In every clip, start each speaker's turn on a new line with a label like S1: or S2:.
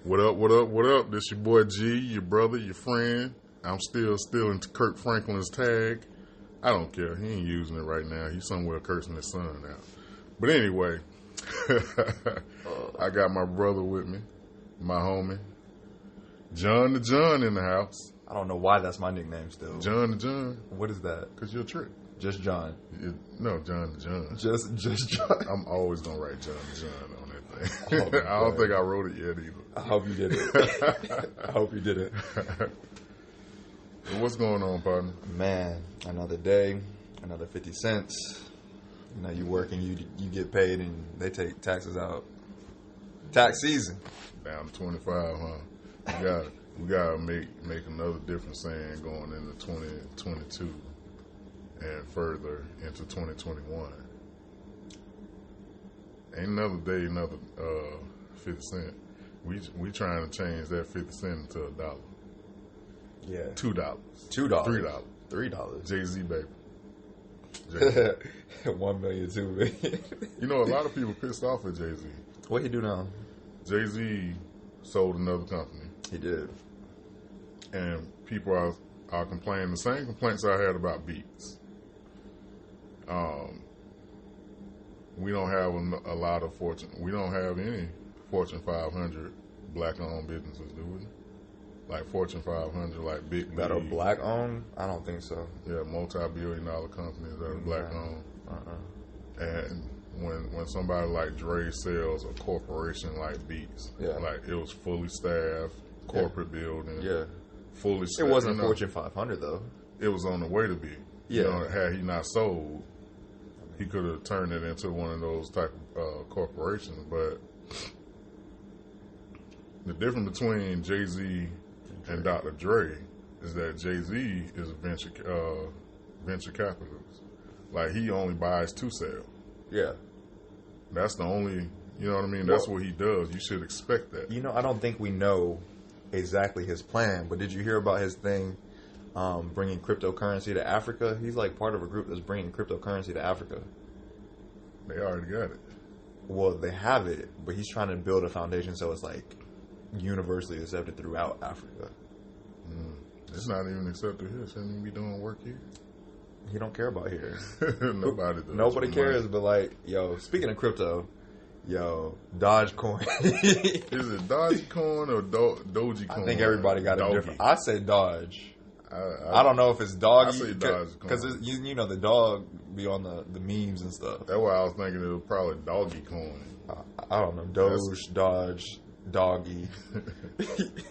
S1: What up, what up, what up? This your boy G, your brother, your friend. I'm still in Kirk Franklin's tag. I don't care. He ain't using it right now. He's somewhere cursing his son out. But anyway, I got my brother with me, my homie, John the John in the house.
S2: I don't know why that's my nickname still.
S1: John the John.
S2: What is that?
S1: Because you're a trick.
S2: Just John.
S1: No, John the John.
S2: Just John.
S1: I'm always going to write John the John on that thing. Oh, I don't think I wrote it yet either.
S2: I hope you did it. I hope you did it.
S1: What's going on, partner?
S2: Man, another day, another 50 cents. You know, you work and you get paid and they take taxes out. Tax season.
S1: Down to 25, huh? We gotta make another difference saying going into 2022 and further into 2021. Ain't another day, another 50 cent. We trying to change that 50 cent into $1.
S2: Yeah.
S1: $2.
S2: $2.
S1: $3.
S2: $3.
S1: Jay-Z, baby. Jay-Z.
S2: 1 million, 2 million.
S1: You know, a lot of people pissed off at Jay-Z.
S2: What he do now?
S1: Jay-Z sold another company.
S2: He did.
S1: And people are complaining the same complaints I had about Beats. We don't have a lot of we don't have any Fortune 500 black-owned businesses, do we? Like Fortune 500, like big
S2: that are black-owned? I don't think so.
S1: Yeah, multi-billion-dollar companies that are black-owned. And when somebody like Dre sells a corporation like Beats, like it was fully staffed, corporate building, fully staffed.
S2: It wasn't Fortune 500 though.
S1: It was on the way to be.
S2: Yeah.
S1: You know, had he not sold, he could have turned it into one of those type of corporations. But the difference between Jay-Z and Dr. Dre is that Jay-Z is a venture capitalist. Like, he only buys to sell.
S2: Yeah.
S1: That's the only, you know what I mean? That's what he does. You should expect that.
S2: You know, I don't think we know exactly his plan, but did you hear about his thing bringing cryptocurrency to Africa? He's like part of a group that's bringing cryptocurrency to Africa.
S1: They already got it.
S2: Well, they have it, but he's trying to build a foundation so it's like universally accepted throughout Africa.
S1: It's not even accepted here. Shouldn't he be doing work here?
S2: He don't care about here.
S1: Nobody does.
S2: Nobody cares, but like, yo, speaking of crypto, Dogecoin.
S1: Is it Dogecoin or Dogecoin?
S2: I think everybody got it different. I say Dodge.
S1: I
S2: don't know if it's doggy.
S1: I say Dogecoin.
S2: Because you know the dog be on the memes and stuff.
S1: That's why I was thinking it was probably Doggy Coin.
S2: I don't know. Dodge, Doggy.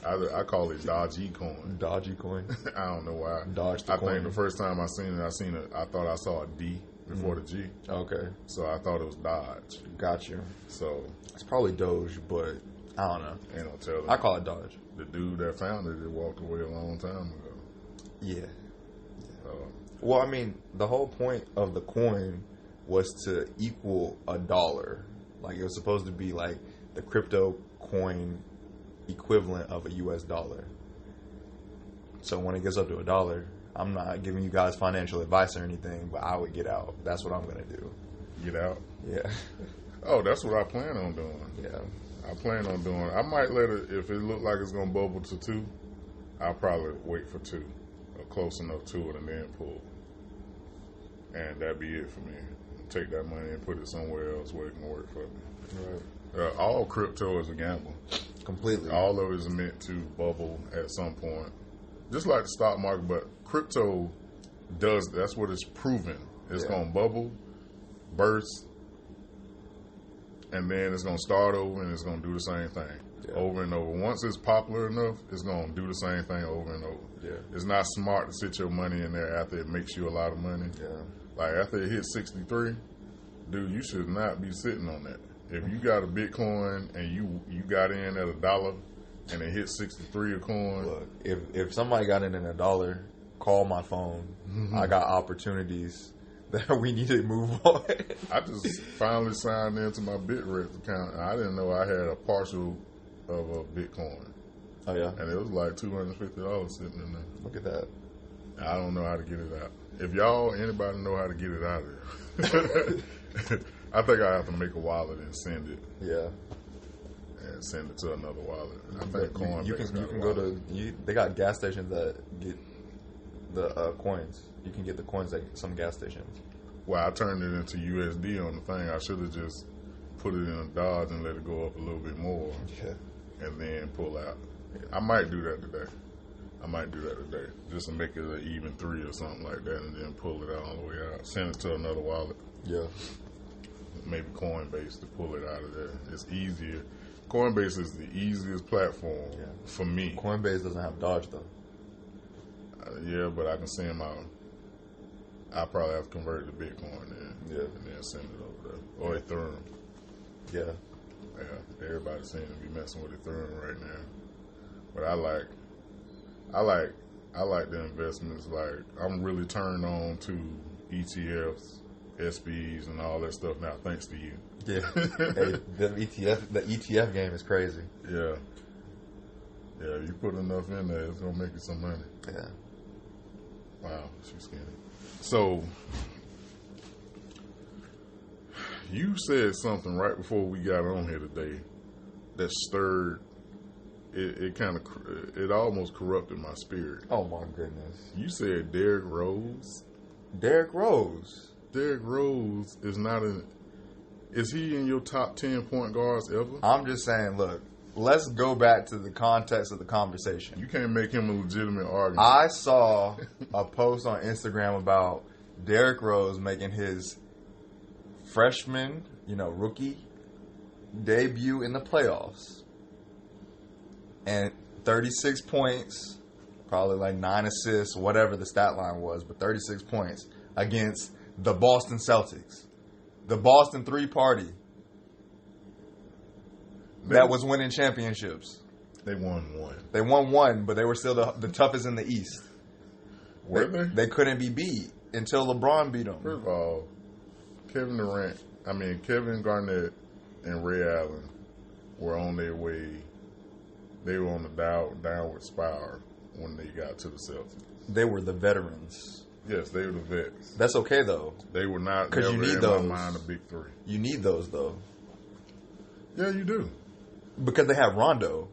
S1: I call it Dodgy Coin.
S2: Dodgy Coin.
S1: I don't know why.
S2: Dodge the coin.
S1: Think the first time I seen it, I thought I saw a D before the G.
S2: Okay.
S1: So I thought it was Dodge.
S2: Got you.
S1: So
S2: it's probably Doge, but I don't know.
S1: Ain't no telling.
S2: I call it Dodge.
S1: The dude that founded it walked away a long time ago.
S2: Yeah. Well, I mean, the whole point of the coin was to equal $1. Like, it was supposed to be like the crypto coin equivalent of a US dollar. So when it gets up to $1, I'm not giving you guys financial advice or anything, but I would get out. That's what I'm going to do.
S1: Get out?
S2: Yeah.
S1: Oh, that's what I plan on doing.
S2: Yeah.
S1: I plan on doing. I might let it, if it look like it's going to bubble to 2, I'll probably wait for 2. Close enough to it and then pull. And that'd be it for me. Take that money and put it somewhere else where it can work for me. Right. All crypto is a gamble.
S2: Completely.
S1: All of it is meant to bubble at some point. Just like the stock market, but crypto does, that's what it's proven. It's going to bubble, burst, and then it's going to start over and it's going to do the same thing. Over and over. Once it's popular enough, it's going to do the same thing over and over.
S2: Yeah.
S1: It's not smart to sit your money in there after it makes you a lot of money.
S2: Yeah.
S1: Like after it hits 63, dude, you should not be sitting on that. If you got a Bitcoin and you got in at $1 and it hit 63 a coin.
S2: Look, if somebody got in at $1, call my phone. I got opportunities that we need to move on.
S1: I just finally signed into my BitREx account and I didn't know I had a partial of a Bitcoin.
S2: Oh, yeah?
S1: And it was like $250 sitting in there.
S2: Look at that.
S1: I don't know how to get it out. If anybody know how to get it out of there, I think I have to make a wallet and send it.
S2: Yeah.
S1: and send it to another wallet. I think Coinbase.
S2: You can go to. They got gas stations that get the coins. You can get the coins at some gas stations.
S1: Well, I turned it into USD on the thing. I should have just put it in a Dodge and let it go up a little bit more.
S2: Yeah.
S1: And then pull out. I might do that today. Just to make it an even 3 or something like that, and then pull it out all the way out. Send it to another wallet.
S2: Yeah.
S1: Maybe Coinbase to pull it out of there. It's easier. Coinbase is the easiest platform for me.
S2: Coinbase doesn't have Dodge though.
S1: Yeah, but I can send my. I probably have to convert it to Bitcoin then.
S2: Yeah.
S1: And then send it over there. Or Ethereum.
S2: Yeah.
S1: Yeah. Everybody seems to be messing with Ethereum right now. But I like the investments. Like, I'm really turned on to ETFs, SPs, and all that stuff now, thanks to you.
S2: Yeah. Hey, the ETF game is crazy.
S1: Yeah. Yeah, you put enough in there, it's gonna make you some money.
S2: Yeah.
S1: Wow, she's skinny. So, you said something right before we got on here today that stirred. It almost corrupted my spirit.
S2: Oh my goodness!
S1: You said Derrick Rose.
S2: Derrick Rose.
S1: Derrick Rose is not in. Is he in your top 10 point guards ever?
S2: I'm just saying. Look, let's go back to the context of the conversation.
S1: You can't make him a legitimate argument.
S2: I saw a post on Instagram about Derrick Rose making his freshman, rookie debut in the playoffs. And 36 points, probably like 9 assists, whatever the stat line was, but 36 points against the Boston Celtics. The Boston 3 party that was winning championships.
S1: They won one.
S2: They won one, but they were still the toughest in the East.
S1: Were they?
S2: They couldn't be beat until LeBron beat them.
S1: First of all, Kevin Garnett and Ray Allen were on their way. They were on the downward spiral when they got to the Celtics.
S2: They were the veterans.
S1: Yes, they were the vets.
S2: That's okay, though.
S1: They were not,
S2: because you need those.
S1: In my mind, a big 3.
S2: You need those, though.
S1: Yeah, you do.
S2: Because they have Rondo.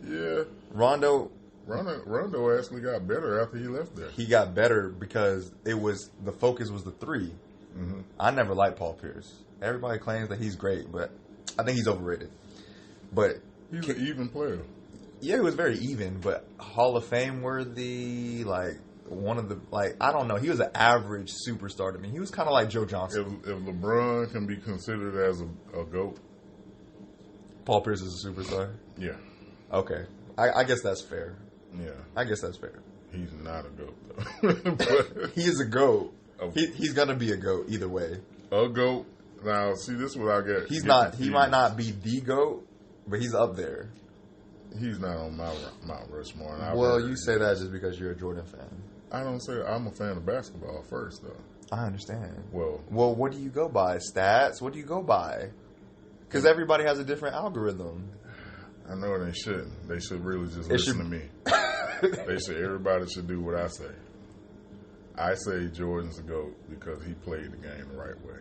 S1: Yeah.
S2: Rondo
S1: actually got better after he left there.
S2: He got better because the focus was the 3.
S1: Mm-hmm.
S2: I never liked Paul Pierce. Everybody claims that he's great, but I think he's overrated. But
S1: he's an even player.
S2: Yeah, he was very even, but Hall of Fame worthy, like one of the, like, I don't know. He was an average superstar to me. He was kind of like Joe Johnson.
S1: If LeBron can be considered as a GOAT,
S2: Paul Pierce is a superstar?
S1: Yeah.
S2: Okay. I guess that's fair.
S1: Yeah.
S2: I guess that's fair.
S1: He's not a GOAT, though.
S2: But he is a GOAT. He's going to be a GOAT either way.
S1: A GOAT? Now, see, this is what I get.
S2: He's not. He might not be the GOAT, but he's up there.
S1: He's not on Mount Rushmore.
S2: Well, you say that just because you're a Jordan fan.
S1: I don't say that. I'm a fan of basketball first, though.
S2: I understand.
S1: Well,
S2: what do you go by? Stats? What do you go by? Because everybody has a different algorithm.
S1: I know they shouldn't. They should really just listen to me. Everybody should do what I say. I say Jordan's a GOAT because he played the game the right way.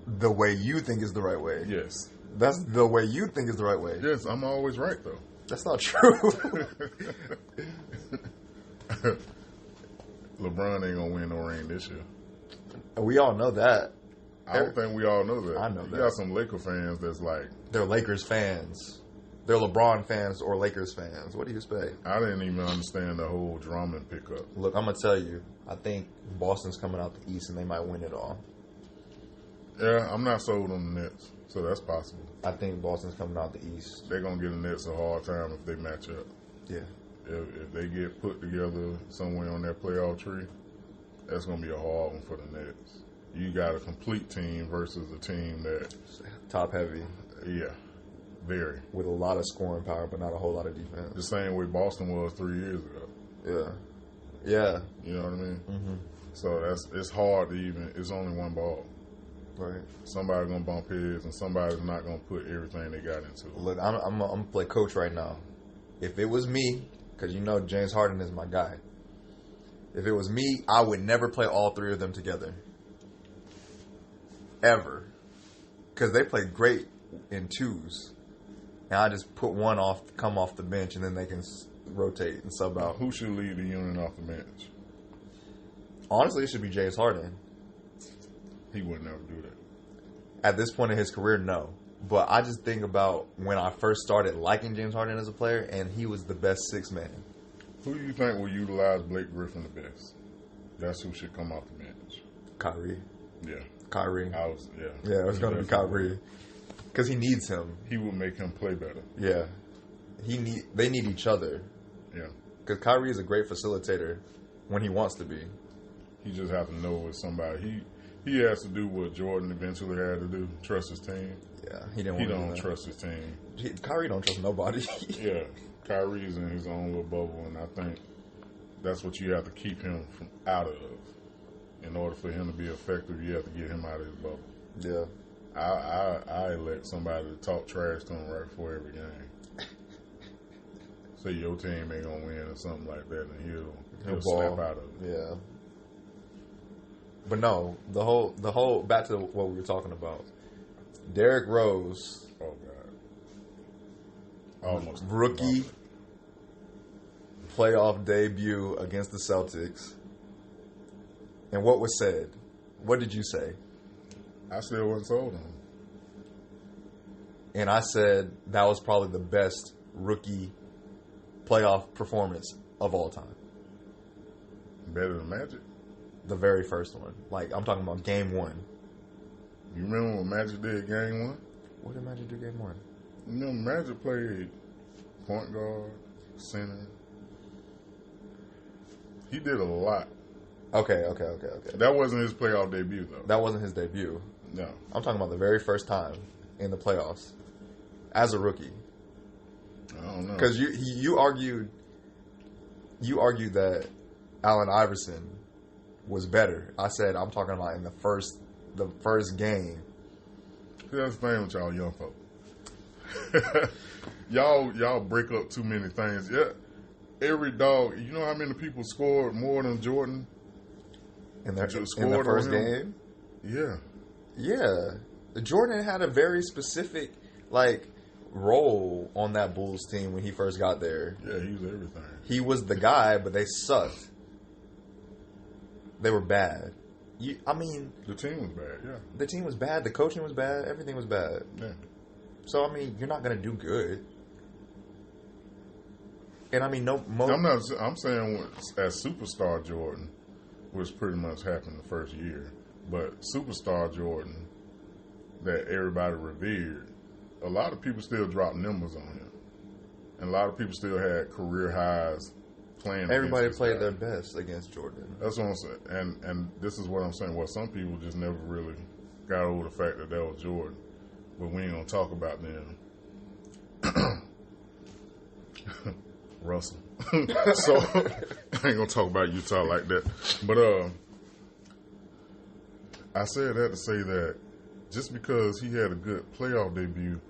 S2: The way you think is the right way?
S1: Yes.
S2: That's the way you think is the right way?
S1: Yes, I'm always right, though.
S2: That's not true.
S1: LeBron ain't going to win no ring this year.
S2: We all know that.
S1: I don't think we all know that.
S2: I know that.
S1: You got some Laker fans that's like...
S2: They're Lakers fans. They're LeBron fans or Lakers fans. What do you expect?
S1: I didn't even understand the whole Drummond pickup.
S2: Look, I'm going to tell you. I think Boston's coming out the East and they might win it all.
S1: Yeah, I'm not sold on the Nets, so that's possible.
S2: I think Boston's coming out the East.
S1: They're going to give the Nets a hard time if they match up.
S2: Yeah.
S1: If they get put together somewhere on that playoff tree, that's going to be a hard one for the Nets. You got a complete team versus a team that...
S2: Top heavy.
S1: Yeah, very.
S2: With a lot of scoring power, but not a whole lot of defense.
S1: The same way Boston was 3 years ago.
S2: Yeah. Yeah.
S1: You know what I mean?
S2: Mm-hmm.
S1: So it's hard to even... It's only one ball.
S2: Right.
S1: Somebody's going to bump heads, and somebody's not going to put everything they got into it.
S2: Look, I'm going to play coach right now. If it was me, because you know James Harden is my guy. If it was me, I would never play all 3 of them together. Ever. Because they play great in twos. and I just put one come off the bench, and then they can rotate and sub out.
S1: Who should lead the unit off the bench?
S2: Honestly, it should be James Harden.
S1: He would never do that.
S2: At this point in his career, no. But I just think about when I first started liking James Harden as a player, and he was the best sixth man.
S1: Who do you think will utilize Blake Griffin the best? That's who should come off the bench.
S2: Kyrie.
S1: Yeah.
S2: Kyrie.
S1: Yeah,
S2: it was going to be Kyrie. Because he needs him.
S1: He would make him play better.
S2: Yeah. They need each other.
S1: Yeah.
S2: Because Kyrie is a great facilitator when he wants to be.
S1: He just has to know with somebody. He has to do what Jordan eventually had to do. Trust his team.
S2: Yeah, he don't
S1: trust his team.
S2: Kyrie don't trust nobody.
S1: Yeah, Kyrie's in his own little bubble, and I think that's what you have to keep him from out of. In order for him to be effective, you have to get him out of his bubble.
S2: Yeah,
S1: I elect somebody to talk trash to him right before every game. Say your team ain't gonna win or something like that, and he'll snap out of it.
S2: Yeah. But no, the whole back to what we were talking about. Derrick Rose.
S1: Oh God. Almost
S2: rookie playoff debut against the Celtics. And what was said? What did you say?
S1: I still wasn't sold on him.
S2: And I said that was probably the best rookie playoff performance of all time.
S1: Better than Magic?
S2: The very first one. Like, I'm talking about game one.
S1: You remember what Magic did game one?
S2: What did Magic do game one?
S1: You know, Magic played point guard, center. He did a lot.
S2: Okay.
S1: That wasn't his playoff debut, though.
S2: That wasn't his debut.
S1: No.
S2: I'm talking about the very first time in the playoffs as a rookie.
S1: I don't know.
S2: Because you argued that Allen Iverson was better. I said I'm talking about in the first game.
S1: That's the thing with y'all young folk. y'all break up too many things. Yeah, every dog. You know how many people scored more than Jordan
S2: in the first game? Yeah. Jordan had a very specific role on that Bulls team when he first got there.
S1: Yeah, he was everything.
S2: He was the guy, but they sucked. They were bad. The
S1: team was bad, yeah.
S2: The team was bad. The coaching was bad. Everything was bad.
S1: Yeah.
S2: So, you're not going to do good. And,
S1: I'm saying as superstar Jordan, which pretty much happened the first year, but superstar Jordan that everybody revered, a lot of people still dropped numbers on him. And a lot of people still had career highs playing.
S2: Everybody played their best against Jordan.
S1: That's what I'm saying. And this is what I'm saying. Well, some people just never really got over the fact that was Jordan. But we ain't going to talk about them. Russell. So, I ain't going to talk about Utah like that. But I said that to say that just because he had a good playoff debut,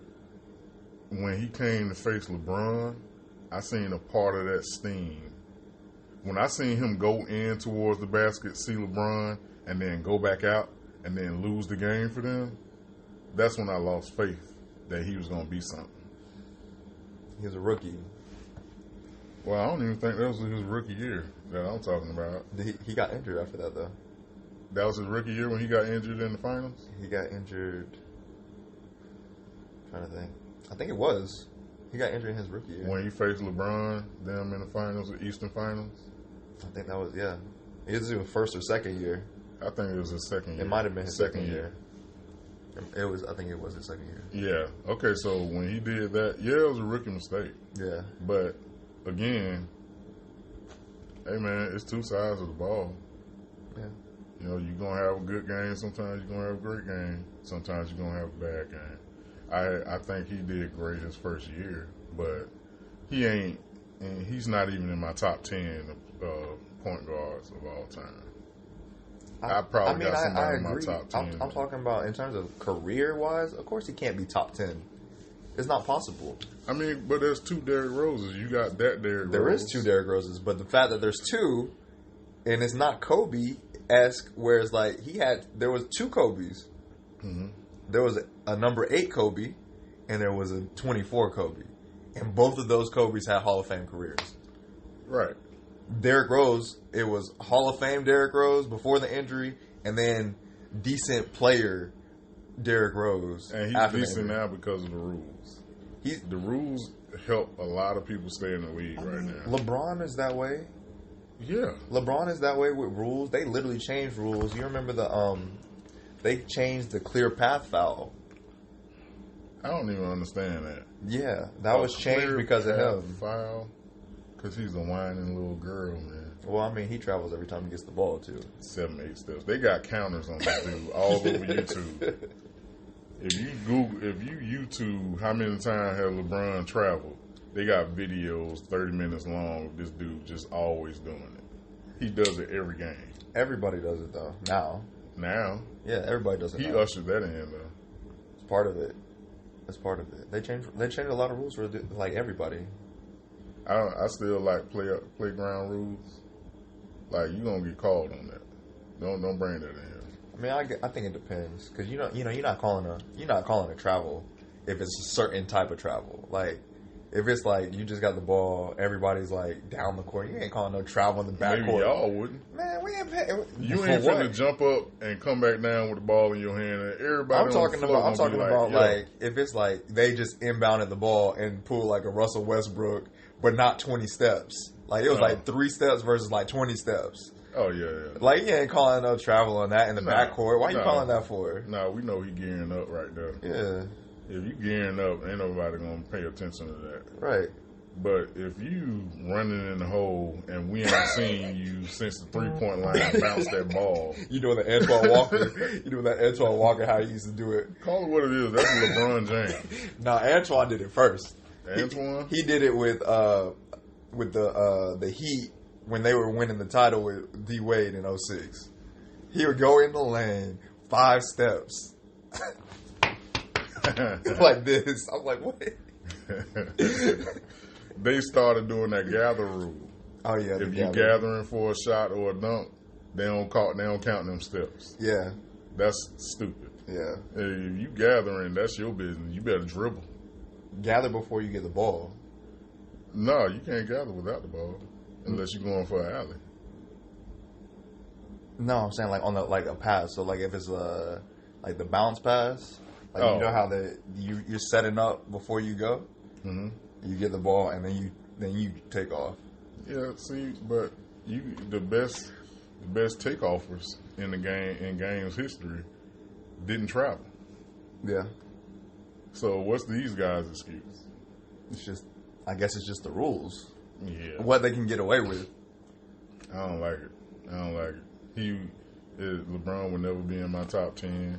S1: when he came to face LeBron, I seen a part of that steam. When I seen him go in towards the basket, see LeBron, and then go back out and then lose the game for them, that's when I lost faith that he was going to be something.
S2: He was a rookie.
S1: Well, I don't even think that was his rookie year that I'm talking about.
S2: He got injured after that, though.
S1: That was his rookie year when he got injured in the finals?
S2: He got injured. I'm trying to think. I think it was. He got injured in his rookie year.
S1: When he faced LeBron, them in the finals, the Eastern Finals?
S2: I think that was, yeah. It was his first or second year.
S1: I think it was his second year.
S2: It might have been his second year. I think it was his second year.
S1: Yeah. Okay, so when he did that, it was a rookie mistake.
S2: Yeah.
S1: But, again, hey, man, it's two sides of the ball.
S2: Yeah.
S1: You know, you're going to have a good game. Sometimes you're going to have a great game. Sometimes you're going to have a bad game. I think he did great his first year, but he's not even in my top 10 point guards of all time. I probably got somebody in my top 10.
S2: I'm talking about in terms of career-wise, of course he can't be top 10. It's not possible.
S1: But there's two Derrick Roses. You got that Derrick Rose.
S2: There is two Derrick Roses, but the fact that there's two, and it's not Kobe-esque, whereas there was two Kobes.
S1: Mm-hmm.
S2: There was a number 8 Kobe, and there was a 24 Kobe. And both of those Kobe's had Hall of Fame careers.
S1: Right.
S2: Derrick Rose, it was Hall of Fame Derrick Rose before the injury, and then decent player Derrick Rose.
S1: And he's decent now because of the rules. The rules help a lot of people stay in the league right now.
S2: LeBron is that way.
S1: Yeah.
S2: LeBron is that way with rules. They literally changed rules. You remember they changed the clear path foul.
S1: I don't even understand that.
S2: Yeah, that was changed because of him.
S1: Foul? Because he's a whining little girl, man.
S2: Well, I mean, he travels every time he gets the ball, too.
S1: 7, 8 steps. They got counters on this dude all over YouTube. If you YouTube how many times has LeBron traveled, they got videos 30 minutes long of this dude just always doing it. He does it every game.
S2: Everybody does it, though, now.
S1: Now?
S2: Yeah, everybody does it
S1: He
S2: now.
S1: ushered that in, though.
S2: It's part of it. That's part of it. They changed a lot of rules for like everybody.
S1: I still like playground rules. Like, you gonna get called on that. Don't bring that in here.
S2: I mean, I think it depends because you're not calling a travel if it's a certain type of travel. Like if it's like you just got the ball, everybody's like down the court. You ain't calling no travel in the back
S1: Maybe
S2: court.
S1: y'all wouldn't.
S2: Man, we ain't paying.
S1: You ain't finna jump up and come back down with the ball in your hand. And everybody.
S2: I'm talking about like if it's like they just inbounded the ball and pulled like a Russell Westbrook, but not 20 steps. Like it was like 3 steps versus like 20 steps.
S1: Oh yeah.
S2: Like you ain't calling no travel on that in the backcourt. Why you calling that for?
S1: Nah, we know he gearing up right there.
S2: Yeah.
S1: If you gearing up, ain't nobody gonna pay attention to that.
S2: Right.
S1: But if you running in the hole and we ain't seen you since the 3-point line bounce that ball.
S2: You doing the Antoine Walker. You doing that Antoine Walker how he used to do it.
S1: Call it what it is. That's LeBron James.
S2: Nah, Antoine did it first.
S1: Antoine?
S2: He did it with the Heat when they were winning the title with D Wade in 06. He would go in the lane 5 steps. Like this. I'm like, what?
S1: They started doing that gather rule.
S2: Oh yeah.
S1: If you gathering for a shot or a dunk, they don't count them steps.
S2: Yeah.
S1: That's stupid.
S2: Yeah.
S1: If you gathering, that's your business. You better dribble.
S2: Gather before you get the ball.
S1: No, you can't gather without the ball unless you're going for an alley.
S2: No, I'm saying like on the a pass. So like if it's like the bounce pass, like you know how you're setting up before you go. Mm-hmm. You get the ball and then you take off.
S1: Yeah, see, but the best takeoffers in game's history didn't travel.
S2: Yeah.
S1: So what's these guys' excuse?
S2: I guess it's just the rules.
S1: Yeah.
S2: What they can get away with.
S1: I don't like it. LeBron would never be in my top 10.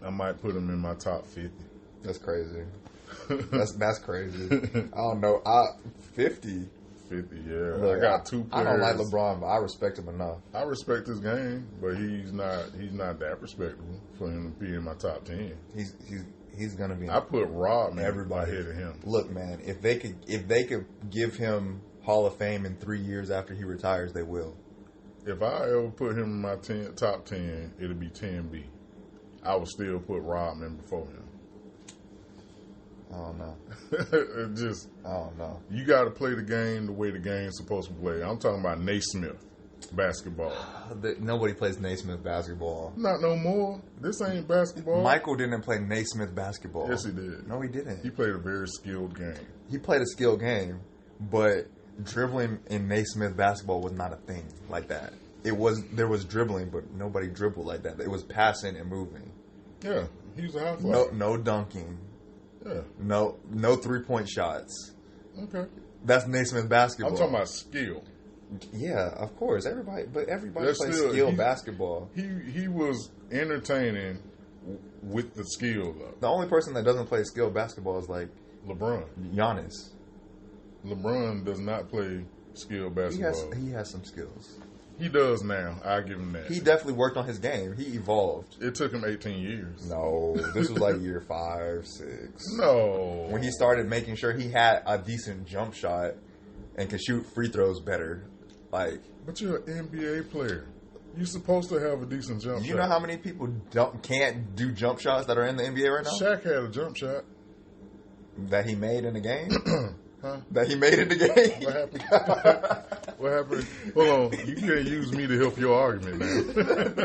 S1: I might put him in my top 50.
S2: That's crazy. That's crazy. I don't know. 50.
S1: 50, yeah.
S2: Look,
S1: I got 2 players.
S2: I don't like LeBron, but I respect him enough.
S1: I respect his game, but he's not that respectable for him to be in my top 10.
S2: He's gonna be.
S1: I put Rodman
S2: everybody
S1: ahead of him.
S2: Look, man, if they could give him Hall of Fame in 3 years after he retires, they will. If
S1: I ever put him in my top 10, it'll be 10B. I would still put Rodman before him.
S2: I don't know.
S1: I don't know. You got to play the game the way the game's supposed to play. I'm talking about Naismith basketball.
S2: Nobody plays Naismith basketball.
S1: Not no more. This ain't basketball.
S2: Michael didn't play Naismith basketball.
S1: Yes, he did.
S2: No, he didn't.
S1: He played a very skilled game.
S2: He played a skilled game, but dribbling in Naismith basketball was not a thing like that. There was dribbling, but nobody dribbled like that. It was passing and moving.
S1: Yeah, he was a high flyer.
S2: No dunking.
S1: Yeah.
S2: No 3-point shots.
S1: Okay.
S2: That's Naismith basketball.
S1: I'm talking about skill.
S2: Yeah, of course. Everybody plays skill basketball.
S1: He was entertaining with the skill though.
S2: The only person that doesn't play skill basketball is like
S1: LeBron.
S2: Giannis.
S1: LeBron does not play skill basketball.
S2: He has some skills.
S1: He does now. I give him that.
S2: He definitely worked on his game. He evolved.
S1: It took him 18 years.
S2: No, this was like year 5, 6.
S1: No.
S2: When he started making sure he had a decent jump shot and could shoot free throws better.
S1: But you're an NBA player. You're supposed to have a decent jump shot.
S2: You know how many people can't do jump shots that are in the NBA right now?
S1: Shaq had a jump shot.
S2: That he made in the game?
S1: Huh?
S2: That he made in the game?
S1: What happened? What happened? Hold on. You can't use me to help your argument now.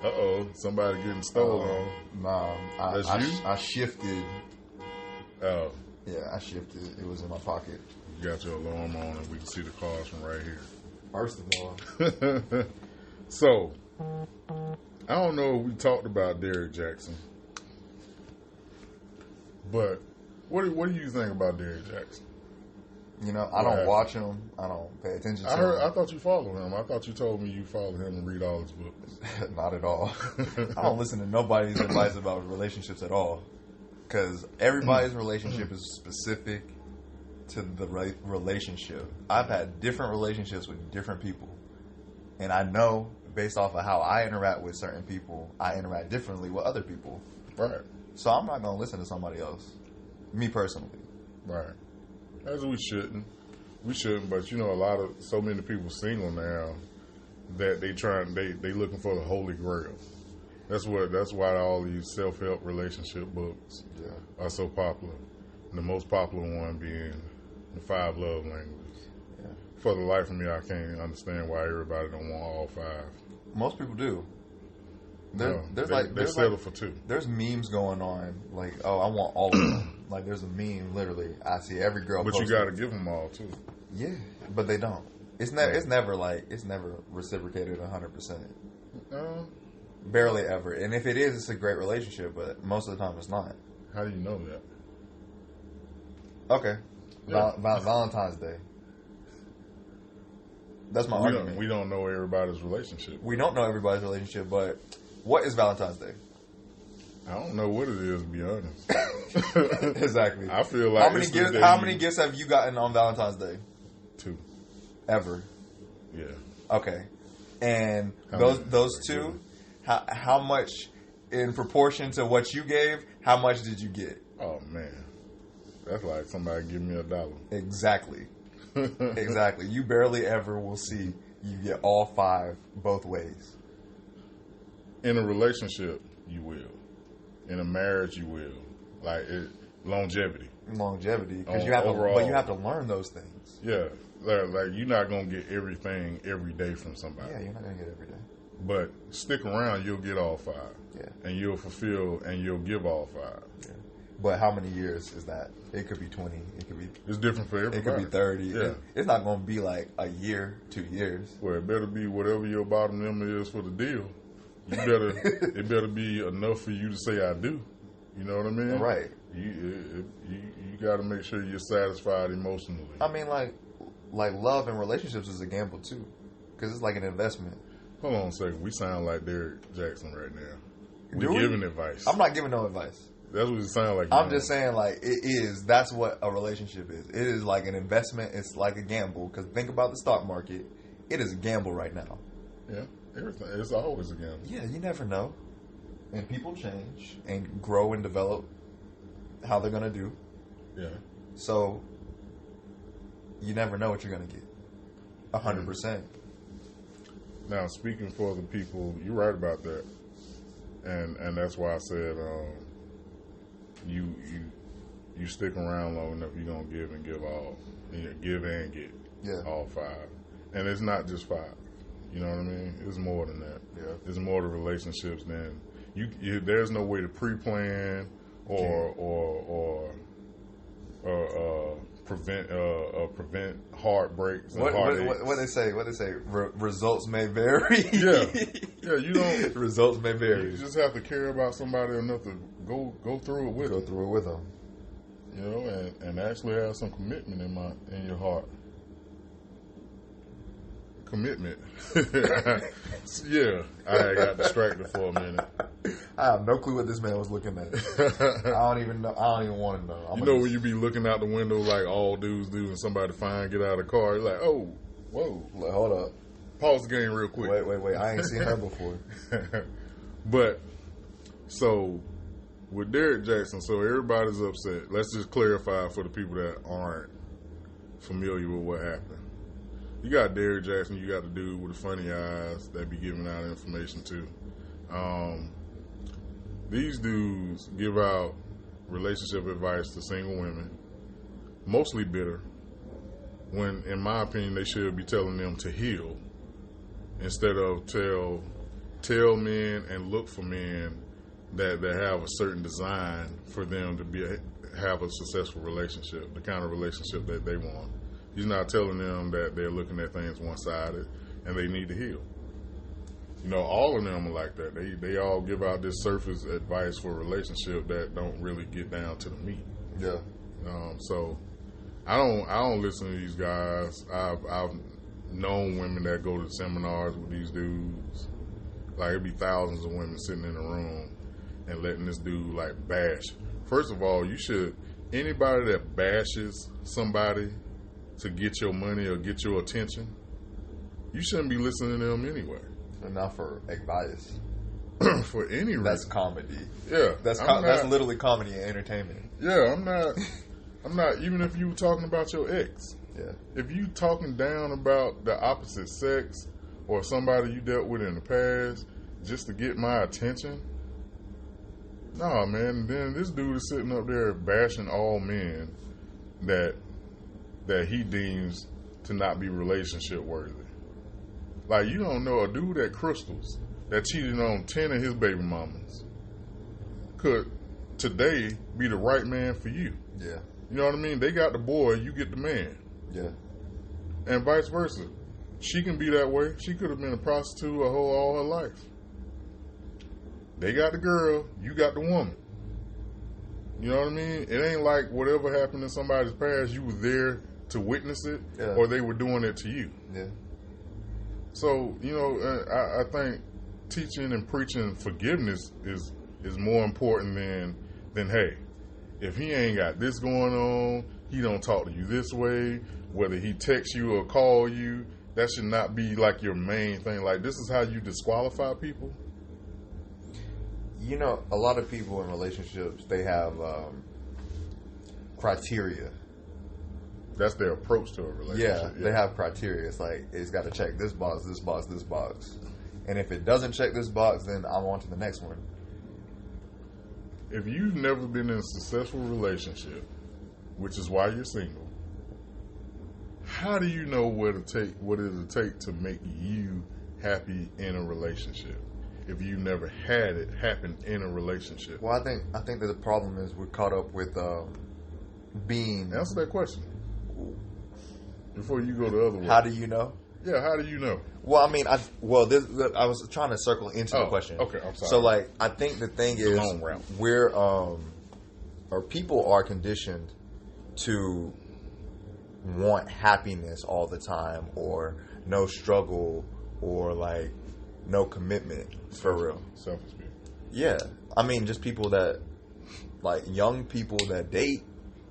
S1: Uh-oh. Somebody getting stolen.
S2: Nah.
S1: That's you?
S2: I shifted.
S1: Oh.
S2: Yeah, I shifted. It was in my pocket.
S1: You got your alarm on and we can see the cars from right here.
S2: First of all.
S1: So, I don't know if we talked about Derrick Jackson, but what do you think about Derrick Jackson?
S2: You know, I don't watch him. I don't pay attention to him.
S1: I thought you follow him. I thought you told me you follow him and read all his books.
S2: Not at all. I don't listen to nobody's advice about relationships at all. Because everybody's relationship is specific to the relationship. I've had different relationships with different people. And I know, based off of how I interact with certain people, I interact differently with other people.
S1: Right.
S2: So I'm not going to listen to somebody else. Me personally.
S1: Right. As we shouldn't. We shouldn't, but you know, so many people single now that they looking for the holy grail. That's why all these self-help relationship books are so popular. And the most popular one being the 5 love languages. Yeah. For the life of me, I can't understand why everybody don't want all 5.
S2: Most people do.
S1: They settle for 2.
S2: There's memes going on like, oh, I want all of them. Like there's a meme literally. I see every girl.
S1: But you got to give them all too.
S2: Yeah, but they don't. It's never reciprocated 100%. Barely ever. And if it is, it's a great relationship. But most of the time, it's not.
S1: How do you know that?
S2: Okay, yeah. Valentine's Day. That's my argument.
S1: We don't know everybody's relationship.
S2: We don't know everybody's relationship, but what is Valentine's Day?
S1: I don't know what it is, to be honest.
S2: Exactly.
S1: I feel like
S2: how many gifts have you gotten on Valentine's Day?
S1: 2.
S2: Ever?
S1: Yeah.
S2: Okay. And those 2, how much in proportion to what you gave? How much did you get?
S1: Oh man, that's like somebody giving me $1.
S2: Exactly. Exactly. You barely ever will see you get all 5 both ways.
S1: In a relationship, you will. In a marriage, you will. Like longevity,
S2: because you have to learn those things.
S1: Yeah, like you're not gonna get everything every day from somebody.
S2: Yeah, you're not gonna get every day.
S1: But stick around, you'll get all 5.
S2: Yeah,
S1: and you'll fulfill and you'll give all 5.
S2: Yeah, but how many years is that? It could be 20. It could be.
S1: It's different for everybody.
S2: It could be 30.
S1: Yeah,
S2: it's not gonna be like a year, 2 years.
S1: Well, it better be whatever your bottom limit is for the deal. It better be enough for you to say I do. You know what I mean?
S2: Right.
S1: You got to make sure you're satisfied emotionally.
S2: I mean, like love and relationships is a gamble too, because it's like an investment.
S1: Hold on a second. We sound like Derrick Jackson right now.
S2: We're
S1: giving advice.
S2: I'm not giving no advice.
S1: That's what it sounds like.
S2: I'm just saying, like, it is. That's what a relationship is. It is like an investment. It's like a gamble. Because think about the stock market. It is a gamble right now.
S1: Yeah. Everything. It's always a gamble.
S2: Yeah, you never know. And people change and grow and develop how they're going to do.
S1: Yeah.
S2: So, you never know what you're going to get. 100%.
S1: Now, speaking for the people, you're right about that. And that's why I said you stick around long enough, you're going to give and give all. And you give and get all 5. And it's not just 5. You know what I mean? It's more than that.
S2: Yeah.
S1: It's more to relationships than you there's no way to pre-plan or prevent heartbreaks. And
S2: what they say? What they say? Results may vary.
S1: Yeah. You don't.
S2: Results may vary.
S1: You just have to care about somebody enough to go through it with.
S2: Go through it with them.
S1: You know, and actually have some commitment in your heart. Commitment. Yeah, I got distracted for a minute.
S2: I have no clue what this man was looking at. I don't even know. I don't even want to know.
S1: You know when you be looking out the window like all dudes do, and somebody get out of the car, you're like, oh, whoa,
S2: like, hold up,
S1: pause the game real quick.
S2: Wait, I ain't seen her before.
S1: But so with Derrick Jackson, so everybody's upset. Let's just clarify for the people that aren't familiar with what happened. You got Derrick Jackson, you got the dude with the funny eyes that be giving out information too. these dudes give out relationship advice to single women, mostly bitter, when, in my opinion, they should be telling them to heal instead of tell men and look for men that have a certain design for them to have a successful relationship, the kind of relationship that they want. He's not telling them that they're looking at things one-sided and they need to heal. You know, all of them are like that. They all give out this surface advice for a relationship that don't really get down to the meat.
S2: Yeah.
S1: So I don't listen to these guys. I've known women that go to seminars with these dudes. Like, it'd be thousands of women sitting in a room and letting this dude like bash. First of all, anybody that bashes somebody to get your money or get your attention, you shouldn't be listening to them anyway.
S2: Enough for advice.
S1: For any reason.
S2: That's comedy.
S1: Yeah.
S2: That's literally comedy and entertainment.
S1: Yeah, I'm not, even if you were talking about your ex.
S2: Yeah.
S1: If you talking down about the opposite sex or somebody you dealt with in the past just to get my attention, nah, man. Then this dude is sitting up there bashing all men that he deems to not be relationship worthy. Like, you don't know, a dude at Crystals that cheated on 10 of his baby mamas could today be the right man for you.
S2: Yeah.
S1: You know what I mean? They got the boy, you get the man.
S2: Yeah.
S1: And vice versa. She can be that way. She could have been a prostitute all her life. They got the girl, you got the woman. You know what I mean? It ain't like whatever happened in somebody's past, you were there to witness it, or they were doing it to you.
S2: Yeah.
S1: So, you know, I think teaching and preaching forgiveness is more important than hey, if he ain't got this going on, he don't talk to you this way, whether he texts you or call you, that should not be like your main thing. Like, this is how you disqualify people.
S2: You know, a lot of people in relationships, they have criteria.
S1: That's their approach to a relationship.
S2: Yeah, they have criteria. It's like, it's got to check this box, this box, this box. And if it doesn't check this box, then I'm on to the next one.
S1: If you've never been in a successful relationship, which is why you're single, how do you know what it'll take to make you happy in a relationship if you never had it happen in a relationship?
S2: Well, I think that the problem is we're caught up with being...
S1: Answer that question before you go the other way.
S2: How do you know?
S1: Yeah, how do you know?
S2: Well, I mean, I was trying to circle into the question.
S1: Okay, I'm sorry.
S2: So, like, I think the thing is, or people are conditioned to want happiness all the time, or no struggle, or like no commitment for real.
S1: Selfish people.
S2: Yeah, I mean, just people that, like, young people that date.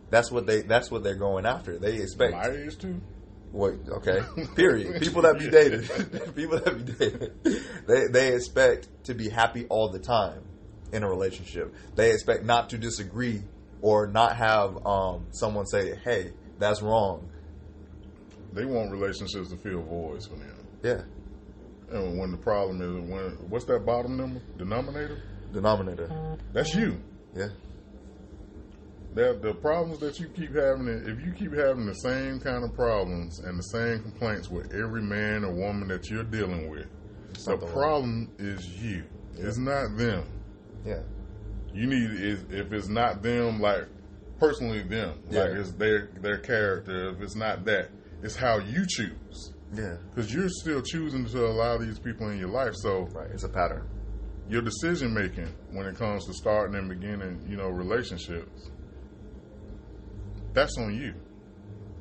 S2: That's what they're going after. They expect
S1: my age too.
S2: Wait, okay. Period. People that be dated. People that be dated. They expect to be happy all the time in a relationship. They expect not to disagree or not have someone say, hey, that's wrong.
S1: They want relationships to fill voids for them.
S2: Yeah.
S1: And when the problem is, what's that bottom number? Denominator? That's you.
S2: Yeah.
S1: The problems that you keep having, if you keep having the same kind of problems and the same complaints with every man or woman that you're dealing with, the problem is you. Yeah. It's not them.
S2: Yeah.
S1: You need, if it's not them, like, personally them, like, it's their character. If it's not that, it's how you choose.
S2: Yeah.
S1: Because you're still choosing to allow these people in your life. So,
S2: right, it's a pattern.
S1: Your decision making when it comes to starting and beginning, relationships, that's on you.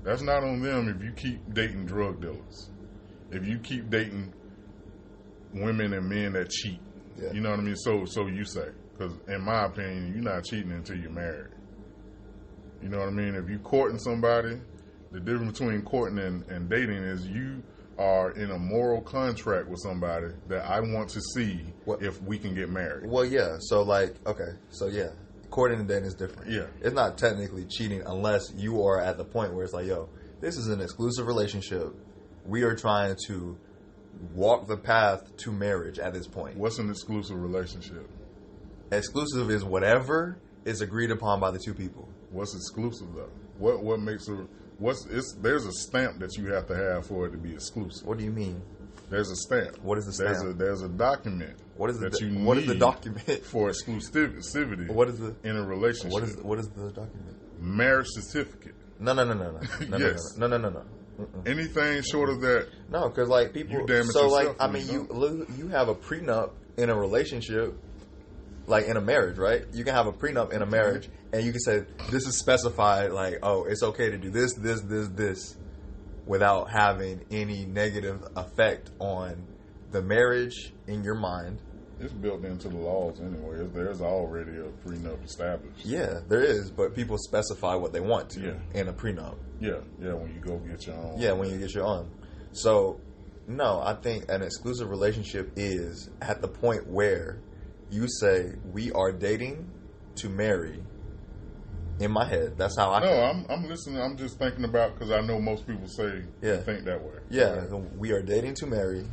S1: That's not on them if you keep dating drug dealers. If you keep dating women and men that cheat. Yeah. You know what I mean? So you say. Because in my opinion, you're not cheating until you're married. You know what I mean? If you're courting somebody, the difference between courting and dating is you are in a moral contract with somebody that I want to see if we can get married.
S2: Well, yeah. So, like, okay. So, yeah. Courting and dating is different.
S1: Yeah.
S2: It's not technically cheating unless you are at the point where it's like, yo, this is an exclusive relationship. We are trying to walk the path to marriage at this point.
S1: What's an exclusive relationship?
S2: Exclusive is whatever is agreed upon by the two people.
S1: What's exclusive though? What makes a there's a stamp that you have to have for it to be exclusive.
S2: What do you mean?
S1: There's a stamp.
S2: What is the stamp?
S1: There's a document.
S2: What is
S1: that you need
S2: what is the document
S1: for exclusivity?
S2: What is the
S1: in a relationship?
S2: What is the document?
S1: Marriage certificate.
S2: No.
S1: Yes.
S2: No.
S1: Anything short of that.
S2: No, because like people.
S1: You damage
S2: so like
S1: yourself
S2: I
S1: when
S2: mean you have a prenup in a relationship. Like in a marriage, right? You can have a prenup in a marriage, and you can say this is specified. Like, oh, it's okay to do this, without having any negative effect on the marriage in your mind.
S1: It's built into the laws anyway. There's already a prenup established.
S2: Yeah, there is, but people specify what they want to in a prenup.
S1: Yeah. When you go get your own.
S2: Yeah, when you get your own. So, no, I think an exclusive relationship is at the point where you say we are dating to marry. In my head, that's how I.
S1: No, I'm listening. I'm just thinking about because I know most people think that way.
S2: Yeah, we are dating to marry.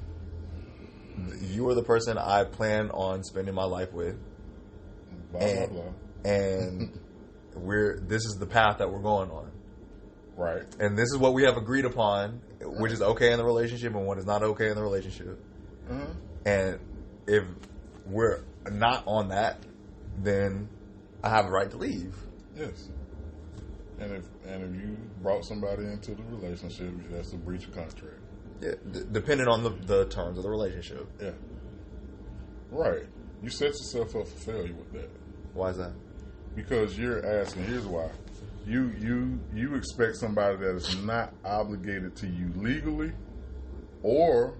S2: You are the person I plan on spending my life with.
S1: Blah
S2: and,
S1: blah blah.
S2: And this is the path that we're going on.
S1: Right.
S2: And this is what we have agreed upon, which is okay in the relationship and what is not okay in the relationship.
S1: Mm-hmm.
S2: And if we're not on that, then I have a right to leave.
S1: Yes. And if you brought somebody into the relationship, that's a breach of contract.
S2: Yeah, depending on the terms of the relationship.
S1: Yeah. Right. You set yourself up for failure with that.
S2: Why is that?
S1: Because you're asking. Here's why. You expect somebody that is not obligated to you legally, or,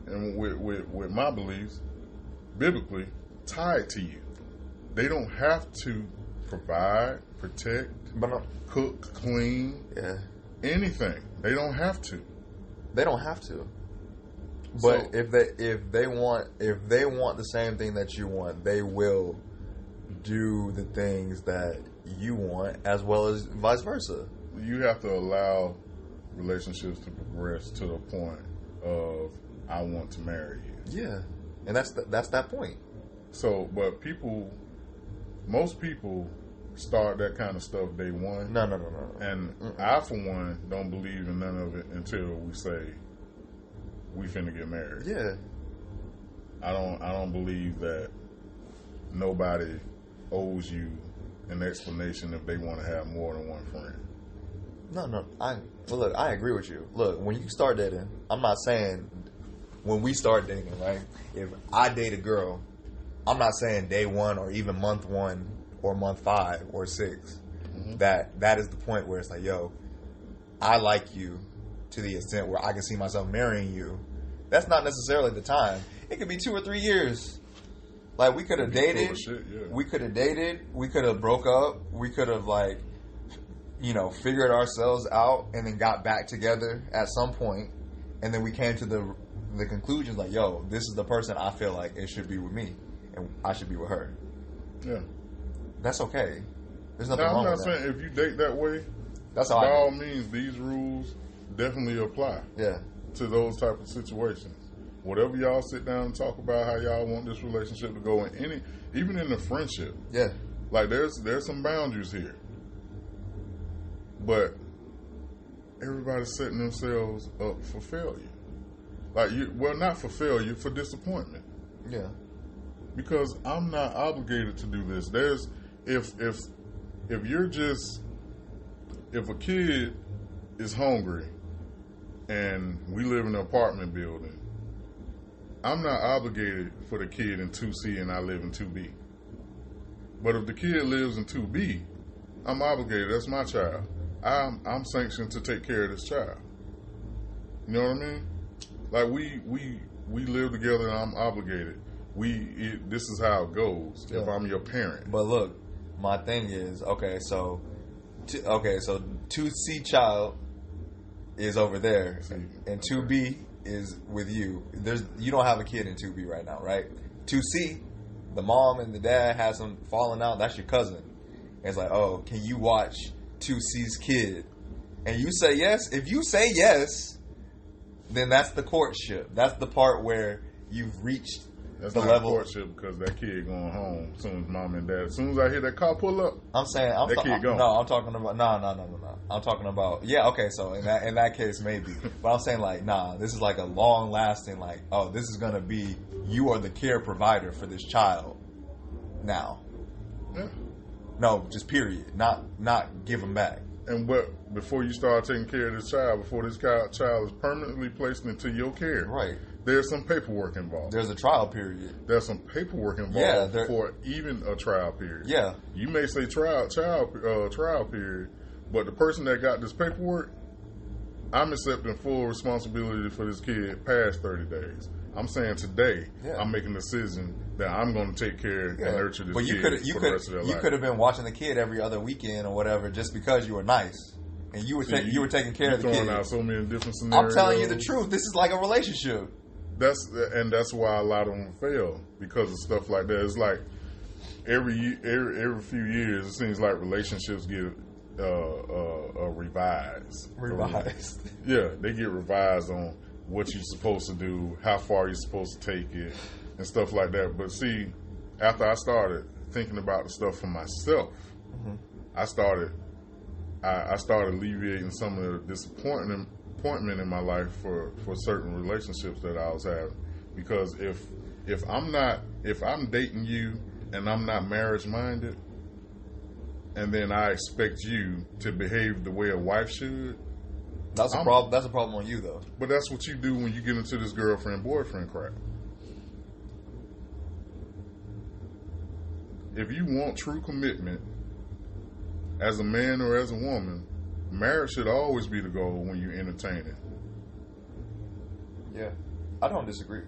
S1: and with my beliefs, biblically tied to you. They don't have to provide, protect, cook, clean, anything. They don't have to.
S2: They don't have to. But if they want the same thing that you want, they will do the things that you want, as well as vice versa.
S1: You have to allow relationships to progress to the point of I want to marry you.
S2: Yeah, and that's that point.
S1: So, but most people start that kind of stuff day one.
S2: No.
S1: And I, for one, don't believe in none of it until we say we finna get married.
S2: Yeah.
S1: I don't believe that nobody owes you an explanation if they want to have more than one friend.
S2: No. Look, I agree with you. Look, when you start dating, I'm not saying when we start dating, right? If I date a girl, I'm not saying day one or even month 1 or month 5 or 6. Mm-hmm. That is the point where it's like, yo, I like you to the extent where I can see myself marrying you. That's not necessarily the time. It could be 2 or 3 years. Like, we could have dated. We could have dated. We could have broke up. We could have, figured ourselves out and then got back together at some point. And then we came to the conclusion, like, yo, this is the person I feel like it should be with me. And I should be with her.
S1: Yeah.
S2: That's okay. There's nothing wrong with that.
S1: I'm not saying if you date that way,
S2: that's how
S1: by all means, these rules definitely apply.
S2: Yeah.
S1: To those type of situations. Whatever y'all sit down and talk about how y'all want this relationship to go in even in the friendship.
S2: Yeah.
S1: Like there's some boundaries here. But everybody's setting themselves up for failure. Not for failure, for disappointment.
S2: Yeah.
S1: Because I'm not obligated to do this. If a kid is hungry and we live in an apartment building, I'm not obligated for the kid in 2C and I live in 2B. But if the kid lives in 2B, I'm obligated. That's my child. I'm sanctioned to take care of this child. You know what I mean? Like we live together and I'm obligated. This is how it goes if I'm your parent.
S2: But look, my thing is, so 2C child is over there, and 2B is with you. You don't have a kid in 2B right now, right? 2C, the mom and the dad has some falling out. That's your cousin. And it's like, oh, can you watch 2C's kid? And you say yes. If you say yes, then that's the courtship. That's the part where you've reached
S1: That's
S2: the
S1: not
S2: level.
S1: courtship because that kid going home as soon as mom and dad. As soon as I hear that car pull up,
S2: I'm saying
S1: that kid gone.
S2: No, I'm talking about no. I'm talking about okay. So in that case maybe, but I'm saying like this is like a long lasting like this is gonna be you are the care provider for this child now.
S1: Yeah.
S2: No, just period. Not give them back.
S1: And before you start taking care of this child, before this child is permanently placed into your care,
S2: right?
S1: There's some paperwork involved.
S2: There's a trial period.
S1: There's some paperwork involved for even a trial period.
S2: Yeah.
S1: You may say trial period, but the person that got this paperwork, I'm accepting full responsibility for this kid past 30 days. I'm saying today, I'm making a decision that I'm going to take care and nurture this kid for the rest of their life.
S2: You could have been watching the kid every other weekend or whatever just because you were nice. And you were taking care of the kid.
S1: You're throwing out so many different scenarios.
S2: I'm telling you the truth. This is like a relationship.
S1: That's why a lot of them fail because of stuff like that. It's like every few years, it seems like relationships get revised.
S2: Revised.
S1: Yeah, they get revised on what you're supposed to do, how far you're supposed to take it, and stuff like that. But see, after I started thinking about the stuff for myself, I started alleviating some of the disappointment in my life for certain relationships that I was having. Because if I'm dating you and I'm not marriage minded, and then I expect you to behave the way a wife should,
S2: that's a problem. That's a problem on you though.
S1: But that's what you do when you get into this girlfriend boyfriend crap. If you want true commitment as a man or as a woman, marriage should always be the goal when you entertain it.
S2: Yeah, I don't disagree.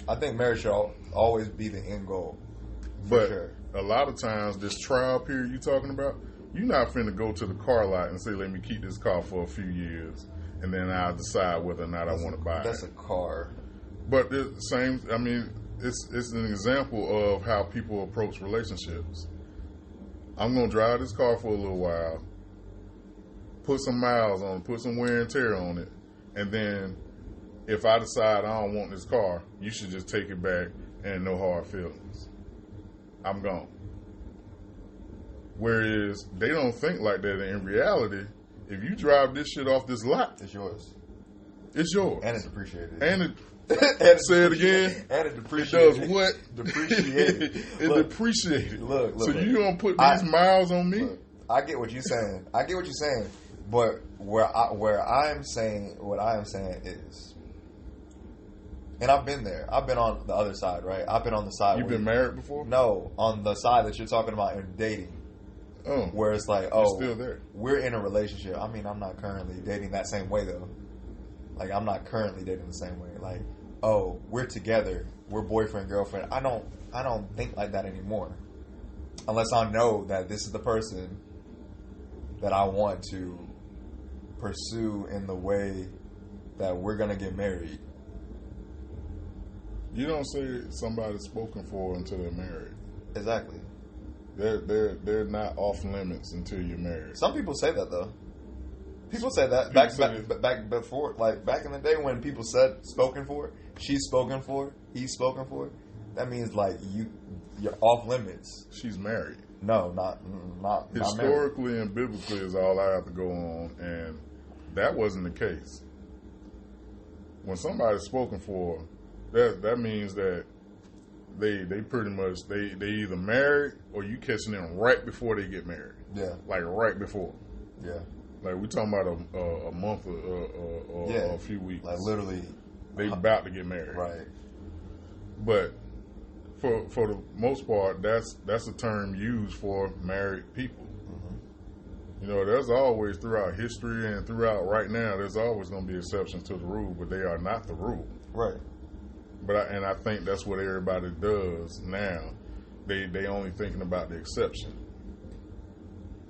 S2: I think marriage should always be the end goal.
S1: But a lot of times, this trial period you talking about, you're not finna go to the car lot and say, let me keep this car for a few years, and then I'll decide whether or not I want to buy it.
S2: That's a car.
S1: But the same, I mean, it's an example of how people approach relationships. I'm going to drive this car for a little while, put some miles on it, put some wear and tear on it, and then if I decide I don't want this car, you should just take it back and no hard feelings. I'm gone. Whereas they don't think like that. In reality, if you drive this shit off this lot,
S2: it's yours.
S1: It's yours.
S2: And it's depreciated.
S1: And it say it again.
S2: And it depreciated.
S1: It does what?
S2: Depreciated.
S1: It depreciated.
S2: Look.
S1: So you gonna put these miles on me?
S2: Look, I get what you're saying. But what I am saying is, and I've been there. I've been on the other side, right? I've been on the side.
S1: You've been married before?
S2: No, on the side that you're talking about in dating.
S1: Oh,
S2: where it's like,
S1: you're still there.
S2: We're in a relationship. I mean, I'm not currently dating that same way though. Like, I'm not currently dating the same way. Like, we're together. We're boyfriend, girlfriend. I don't think like that anymore. Unless I know that this is the person that I want to pursue in the way that we're gonna get married.
S1: You don't say somebody's spoken for until they're married.
S2: Exactly.
S1: They're not off limits until you're married.
S2: Some people say that though. People say that back before, like back in the day when people said spoken for, she's spoken for, he's spoken for. That means like you're off limits.
S1: She's married.
S2: No, not
S1: historically
S2: not
S1: and biblically is all I have to go on, and that wasn't the case. When somebody's spoken for, that means that they pretty much they either married or you catching them right before they get married.
S2: Yeah,
S1: like right before.
S2: Yeah,
S1: like we talking about a month or a few weeks.
S2: Like literally,
S1: they about to get married.
S2: Right.
S1: But for the most part, that's a term used for married people. Mm-hmm. You know, there's always throughout history and throughout right now, there's always going to be exceptions to the rule, but they are not the rule.
S2: Right.
S1: But I think that's what everybody does now. They only thinking about the exception.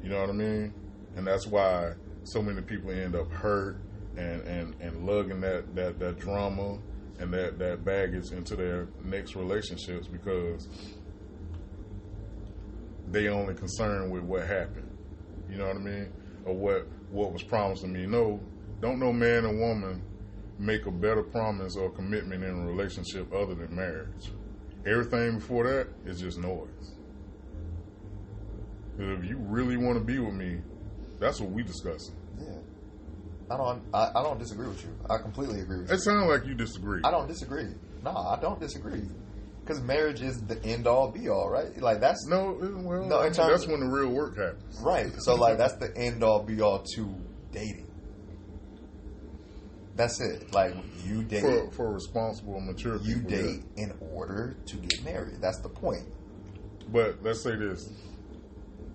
S1: You know what I mean? And that's why so many people end up hurt and lugging that drama and that baggage into their next relationships because they only concerned with what happened. You know what I mean? Or what was promised to me. No, don't no man or woman make a better promise or commitment in a relationship other than marriage. Everything before that is just noise. If you really want to be with me, that's what we discussing.
S2: Yeah. I don't disagree with you. I completely agree with you.
S1: It sounds like you disagree.
S2: I don't disagree. No, I don't disagree. Because marriage is the end all be all, right? Like that's
S1: no. That's when the real work happens.
S2: Right. So like that's the end all be all to dating. That's it. Like you date
S1: for responsible, mature people.
S2: You date in order to get married. That's the point.
S1: But let's say this: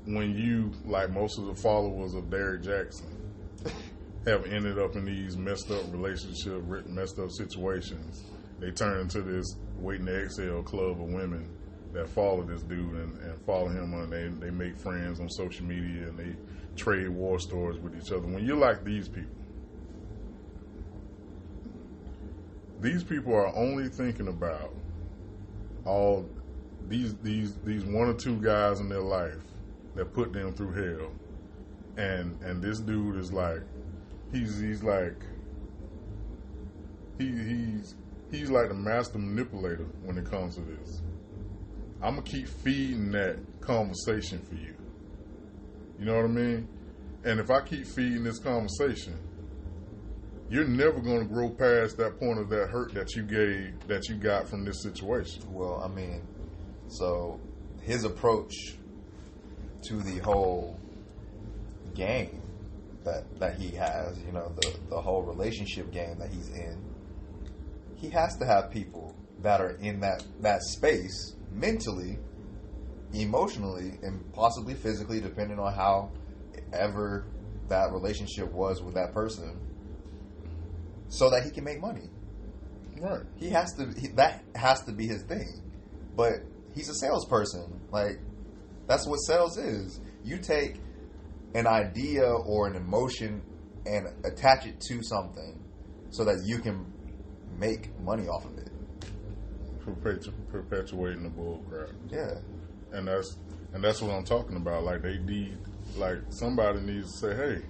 S1: when you, like most of the followers of Derrick Jackson, have ended up in these messed up relationships, messed up situations, they turn into this waiting to exhale club of women that follow this dude and follow him, and they make friends on social media and they trade war stories with each other. When you're like these people are only thinking about all these one or two guys in their life that put them through hell, and this dude is like he's like the master manipulator when it comes to this. I'm gonna keep feeding that conversation for you. You know what I mean? And if I keep feeding this conversation, you're never going to grow past that point of that hurt that you got from this situation.
S2: Well, I mean, so his approach to the whole game that he has, you know, the whole relationship game that he's in, he has to have people that are in that space mentally, emotionally, and possibly physically, depending on how ever that relationship was with that person, so that he can make money.
S1: Right.
S2: That has to be his thing. But he's a salesperson. Like, that's what sales is. You take an idea or an emotion and attach it to something so that you can make money off of it.
S1: Perpetuating the bull crap.
S2: Yeah.
S1: And that's what I'm talking about. Like somebody needs to say, hey,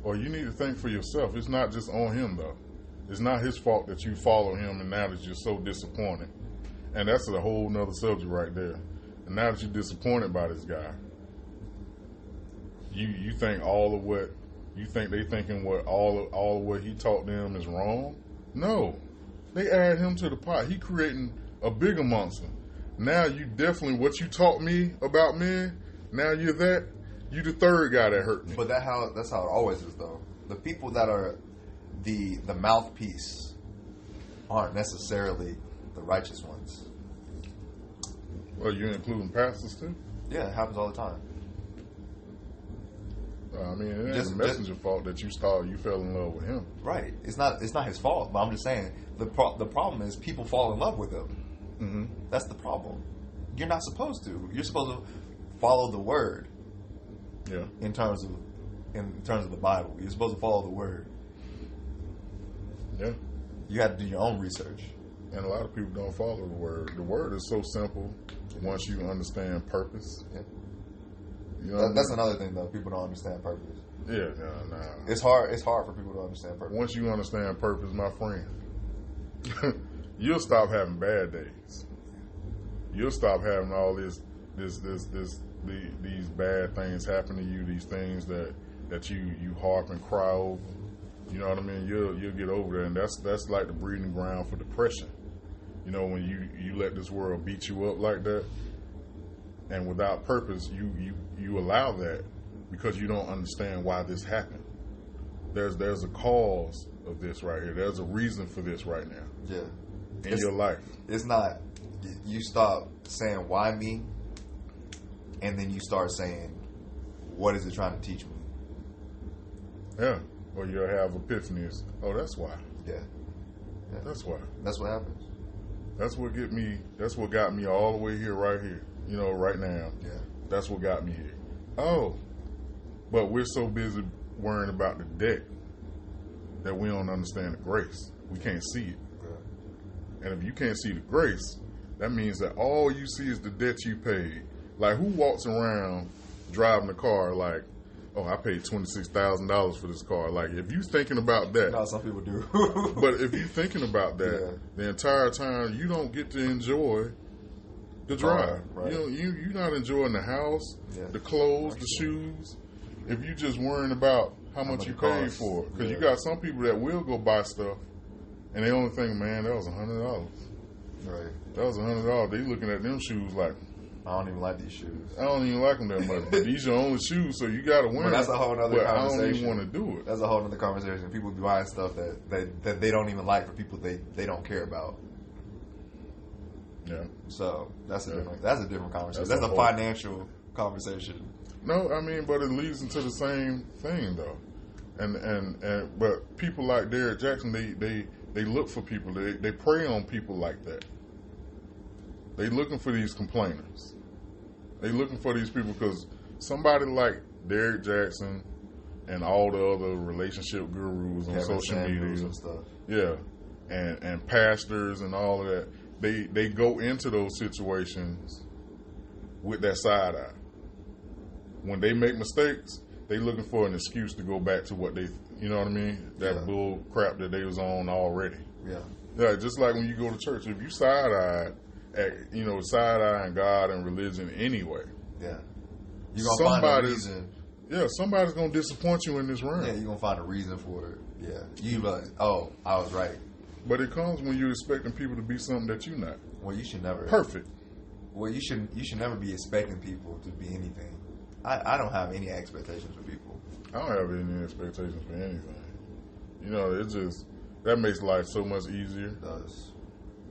S1: or you need to think for yourself. It's not just on him though. It's not his fault that you follow him and now that you're so disappointed. And that's a whole nother subject right there. And now that you're disappointed by this guy, you think all of what you think they thinking what all of what he taught them is wrong? No. They add him to the pot. He creating a bigger monster. Now you definitely what you taught me about men, now you're the third guy that hurt me.
S2: But that's how it always is though. The people that are the mouthpiece aren't necessarily the righteous ones.
S1: Well, you're including pastors too?
S2: Yeah, it happens all the time.
S1: I mean, it ain't the messenger's fault that you fell in love with him.
S2: Right. It's not his fault, but I'm just saying the problem is people fall in love with him.
S1: Mm-hmm.
S2: That's the problem. You're not supposed to. You're supposed to follow the word.
S1: Yeah.
S2: In terms of the Bible, you're supposed to follow the word.
S1: Yeah.
S2: You have to do your own research.
S1: And a lot of people don't follow the word. The word is so simple once you understand purpose.
S2: Yeah.
S1: You know
S2: that's another thing though. People don't understand purpose.
S1: Yeah, no.
S2: It's hard for people to understand purpose.
S1: Once you understand purpose, my friend, you'll stop having bad days. You'll stop having all these bad things happen to you, these things that you harp and cry over. You know what I mean? You'll get over there, and that's like the breeding ground for depression. You know, when you let this world beat you up like that, and without purpose, you allow that because you don't understand why this happened. There's a cause of this right here. There's a reason for this right now.
S2: Yeah.
S1: In your life.
S2: It's not. You stop saying why me, and then you start saying, what is it trying to teach me?
S1: Yeah. Or you'll have epiphanies. Oh, that's why.
S2: Yeah.
S1: That's why.
S2: That's what happens.
S1: That's what got me all the way here, right here. You know, right now.
S2: Yeah.
S1: That's what got me here. Oh. But we're so busy worrying about the debt that we don't understand the grace. We can't see it.
S2: Yeah.
S1: And if you can't see the grace, that means that all you see is the debt you paid. Like, who walks around driving a car like, oh, I paid $26,000 for this car. Like, if you thinking about that.
S2: No, some people do.
S1: But if you thinking about that, the entire time, you don't get to enjoy the drive.
S2: Right.
S1: You're not enjoying the house, the clothes, the shoes. If you just worrying about how much you paid for it. Because you got some people that will go buy stuff, and they only think, man, that was $100.
S2: Right.
S1: That was $100. They looking at them shoes like,
S2: I don't even like these shoes.
S1: I don't even like them that much. But these are your only shoes, so you got to wear them.
S2: But that's a whole other conversation.
S1: I don't even want to do it.
S2: That's a whole other conversation. People be buying stuff that they don't even like for people they don't care about.
S1: Yeah.
S2: So that's a different conversation. That's a financial conversation.
S1: No, I mean, but it leads into the same thing though. And but people like Derrick Jackson, they look for people. They prey on people like that. They looking for these complainers. They looking for these people because somebody like Derrick Jackson and all the other relationship gurus on social media
S2: and stuff.
S1: Yeah, and pastors and all of that. They go into those situations with that side eye. When they make mistakes, they looking for an excuse to go back to what they, you know what I mean? That bull crap that they was on already.
S2: Yeah.
S1: Yeah, just like when you go to church, if you side-eyed, side-eyeing God and religion anyway.
S2: Yeah. You're going to find a reason.
S1: Yeah, somebody's going to disappoint you in this room.
S2: Yeah, you're going to find a reason for it. Yeah. You like, oh, I was right.
S1: But it comes when you're expecting people to be something that you're not.
S2: Well, you should never.
S1: Perfect.
S2: Well, you should never be expecting people to be anything. I don't have any expectations for people.
S1: I don't have any expectations for anything. You know, it's just, that makes life so much easier.
S2: It does.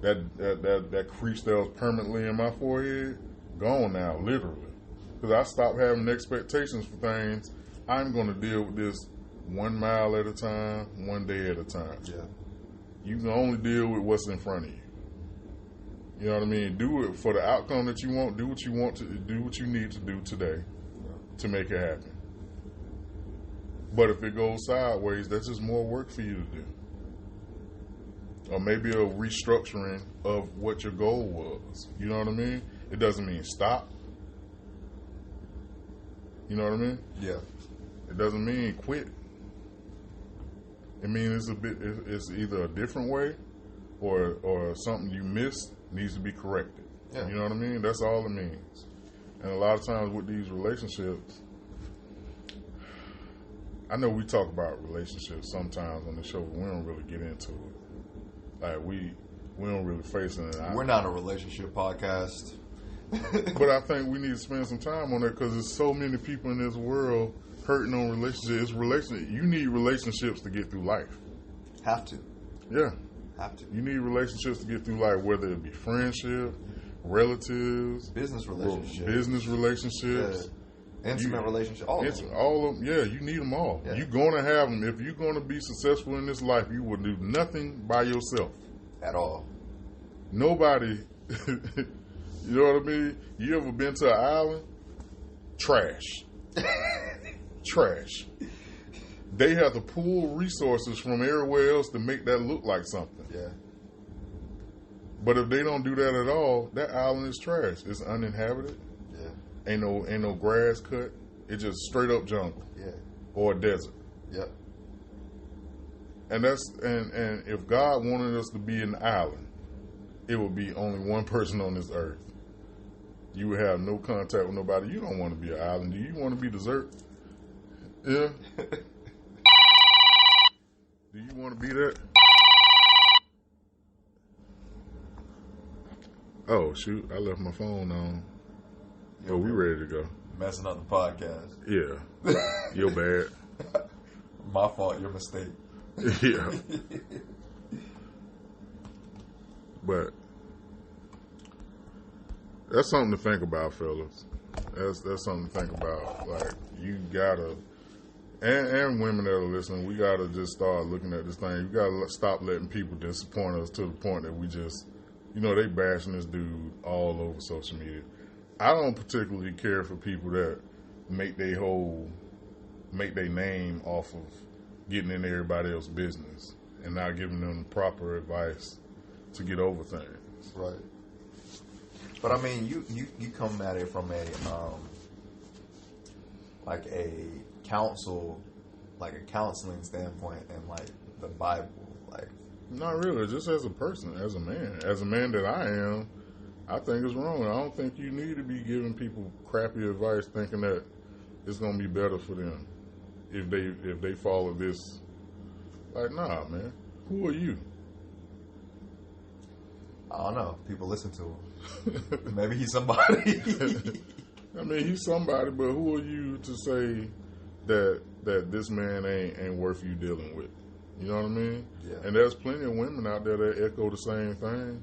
S1: That crease that was permanently in my forehead, gone now, literally. Because I stopped having expectations for things. I'm going to deal with this 1 mile at a time, 1 day at a time.
S2: Yeah.
S1: You can only deal with what's in front of you. You know what I mean? Do it for the outcome that you want. Do what you want to do. What you need to do today to make it happen. But if it goes sideways, that's just more work for you to do. Or maybe a restructuring of what your goal was. You know what I mean? It doesn't mean stop. You know what I mean?
S2: Yeah.
S1: It doesn't mean quit. It means it's either a different way or something you missed needs to be corrected. Yeah. You know what I mean? That's all it means. And a lot of times with these relationships, I know we talk about relationships sometimes on the show, but we don't really get into it. Like we don't really face it.
S2: We're not a relationship podcast.
S1: But I think we need to spend some time on it because there's so many people in this world hurting on relationships. You need relationships to get through life.
S2: Have to.
S1: Yeah.
S2: Have to.
S1: You need relationships to get through life, whether it be friendship, relatives,
S2: business
S1: relationships,
S2: intimate relationships, all of them.
S1: All of them. Yeah, you need them all. Yeah. You're going to have them. If you're going to be successful in this life, you will do nothing by yourself.
S2: At all.
S1: Nobody, you know what I mean? You ever been to an island? Trash. Trash. They have to pull resources from everywhere else to make that look like something.
S2: Yeah.
S1: But if they don't do that at all, that island is trash. It's uninhabited.
S2: Yeah.
S1: Ain't no grass cut. It's just straight up jungle.
S2: Yeah.
S1: Or a desert.
S2: Yep.
S1: And and if God wanted us to be an island, it would be only one person on this earth. You would have no contact with nobody. You don't want to be an island. Do you want to be desert? Yeah. Do you want to be that? Oh, shoot. I left my phone on. Oh, we ready to go.
S2: Messing up the podcast.
S1: Yeah. Your bad.
S2: My fault. Your mistake.
S1: Yeah. But that's something to think about, fellas. That's something to think about. Like, you gotta, and women that are listening, we gotta just start looking at this thing. You gotta stop letting people disappoint us to the point that we just, they bashing this dude all over social media. I don't particularly care for people that make their name off of getting in everybody else's business and not giving them proper advice to get over things.
S2: Right. But I mean, you come at it from a like a counseling standpoint and like the Bible, like.
S1: Not really, just as a person, as a man that I am, I think it's wrong. I don't think you need to be giving people crappy advice thinking that it's gonna be better for them if they follow this. Like, nah, man. Who are you?
S2: I don't know. People listen to him. Maybe he's somebody.
S1: I mean, he's somebody, but who are you to say that this man ain't worth you dealing with? You know what I mean?
S2: Yeah.
S1: And there's plenty of women out there that echo the same thing.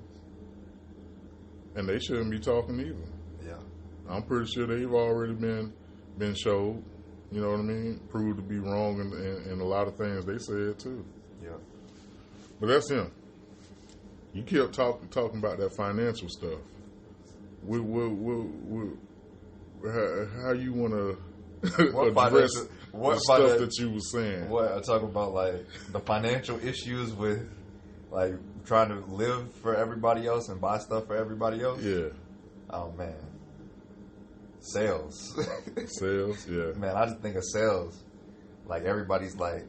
S1: And they shouldn't be talking either.
S2: Yeah.
S1: I'm pretty sure they've already been showed, you know what I mean? Proved to be wrong in a lot of things they said too.
S2: Yeah.
S1: But that's him. You kept talking about that financial stuff. How you want to address the stuff that you were saying?
S2: What I talk about, like the financial issues with, like trying to live for everybody else and buy stuff for everybody else.
S1: Yeah.
S2: Oh man. Sales.
S1: Sales. Yeah.
S2: Man, I just think of sales. Like everybody's like,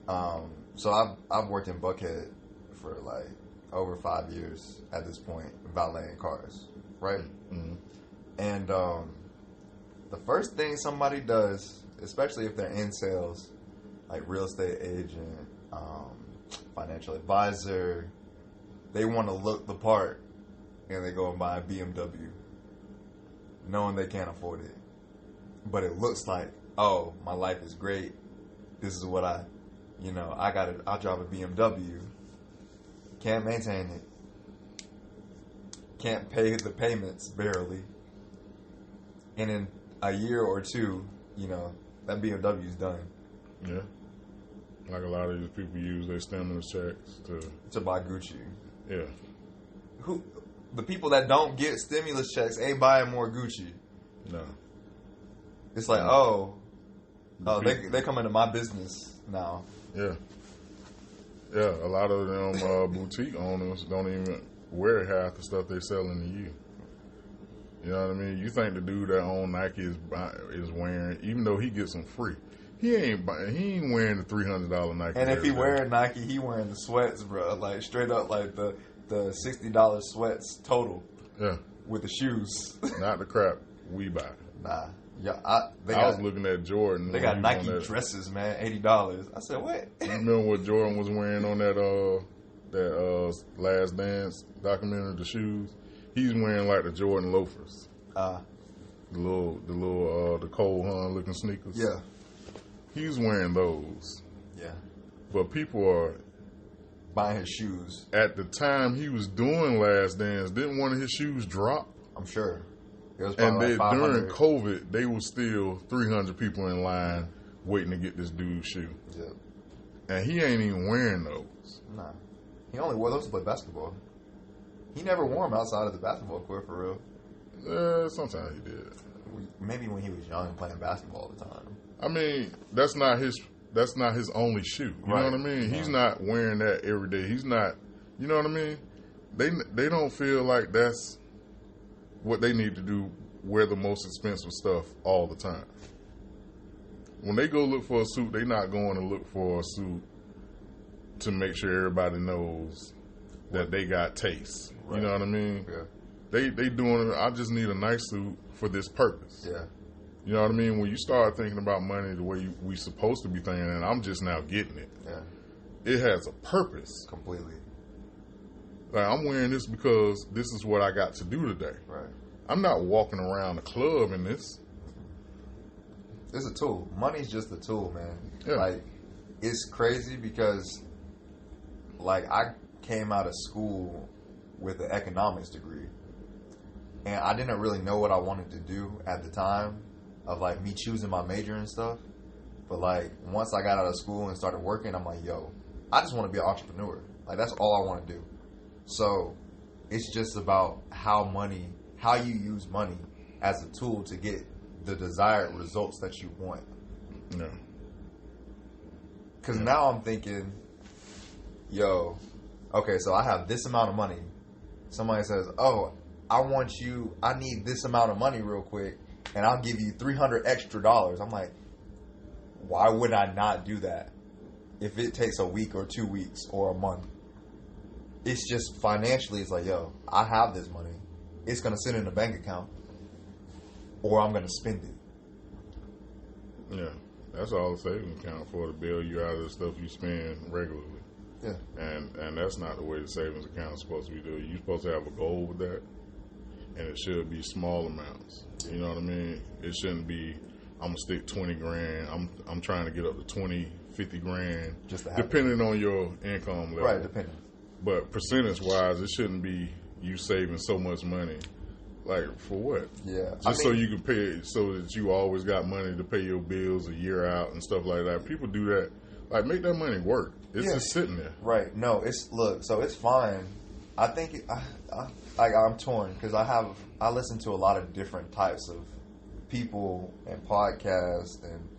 S2: so I've worked in Buckhead for like over 5 years at this point, valeting cars, right?
S1: Mm-hmm.
S2: And the first thing somebody does, especially if they're in sales, like real estate agent, financial advisor, they want to look the part, and they go and buy a BMW, knowing they can't afford it. But it looks like, oh, my life is great. This is what I drive a BMW. Can't maintain it. Can't pay the payments barely. And in a year or two, that BMW's done.
S1: Yeah. Like a lot of these people use their stimulus checks
S2: to buy Gucci.
S1: Yeah.
S2: The people that don't get stimulus checks ain't buying more Gucci.
S1: No.
S2: It's like, they come into my business now.
S1: Yeah. Yeah, a lot of them boutique owners don't even wear half the stuff they're selling to you. You know what I mean? You think the dude that own Nike is wearing, even though he gets them free, he ain't wearing the $300 Nike.
S2: And if he wearing Nike, he wearing the sweats, bro. Like straight up, like the $60 sweats total.
S1: Yeah.
S2: With the shoes.
S1: Not the crap we buy.
S2: Nah. Yeah,
S1: I was looking at Jordan.
S2: They got Nike dresses, man, $80. I said, what?
S1: You remember what Jordan was wearing on that Last Dance documentary? The shoes. He's wearing like the Jordan loafers. The Cole Haan looking sneakers.
S2: Yeah.
S1: He's wearing those.
S2: Yeah.
S1: But people are
S2: buying his shoes.
S1: At the time he was doing Last Dance, didn't one of his shoes drop?
S2: I'm sure.
S1: And during COVID, they were still 300 people in line waiting to get this dude's shoe.
S2: Yep.
S1: And he ain't even wearing those.
S2: Nah. He only wore those to play basketball. He never wore them outside of the basketball court, for
S1: real. Sometimes he did.
S2: Maybe when he was young and playing basketball all the time.
S1: I mean, that's not his only shoe. You know what I mean? Yeah. He's not wearing that every day. He's not, you know what I mean? They don't feel like that's what they need to do, wear the most expensive stuff all the time. When they go look for a suit, they're not going to look for a suit to make sure everybody knows that they got taste. Right. You know what I mean?
S2: Yeah.
S1: They doing it, I just need a nice suit for this purpose.
S2: Yeah.
S1: You know what I mean? When you start thinking about money the way we supposed to be thinking, and I'm just now getting it.
S2: Yeah.
S1: It has a purpose.
S2: Completely.
S1: Like, I'm wearing this because this is what I got to do today.
S2: Right.
S1: I'm not walking around the club in this.
S2: It's a tool. Money's just a tool, man.
S1: Yeah.
S2: Like, it's crazy because, like, I came out of school with an economics degree. And I didn't really know what I wanted to do at the time of, like, me choosing my major and stuff. But, like, once I got out of school and started working, I'm like, yo, I just want to be an entrepreneur. Like, that's all I want to do. So it's just about how you use money as a tool to get the desired results that you want.
S1: No.
S2: Because now I'm thinking, yo, okay, so I have this amount of money. Somebody says, oh, I need this amount of money real quick. and I'll give you $300 extra dollars. I'm like, why would I not do that if it takes a week or 2 weeks or a month? It's just financially, it's like, yo, I have this money. It's going to sit in a bank account, or I'm going to spend it.
S1: Yeah, that's all the savings account for, to bail you out of the stuff you spend regularly.
S2: Yeah.
S1: And that's not the way the savings account is supposed to be doing. You're supposed to have a goal with that, and it should be small amounts. You know what I mean? It shouldn't be, I'm going to stick 20 grand. I'm trying to get up to 20, 50 grand,
S2: just to
S1: depending on your income level.
S2: Right, depending.
S1: But percentage-wise, it shouldn't be you saving so much money. Like, for what?
S2: Yeah.
S1: Just so you can pay it, so that you always got money to pay your bills a year out and stuff like that. People do that. Like, make that money work. It's just sitting there.
S2: Right. No, so it's fine. I think I'm torn because I listen to a lot of different types of people and podcasts and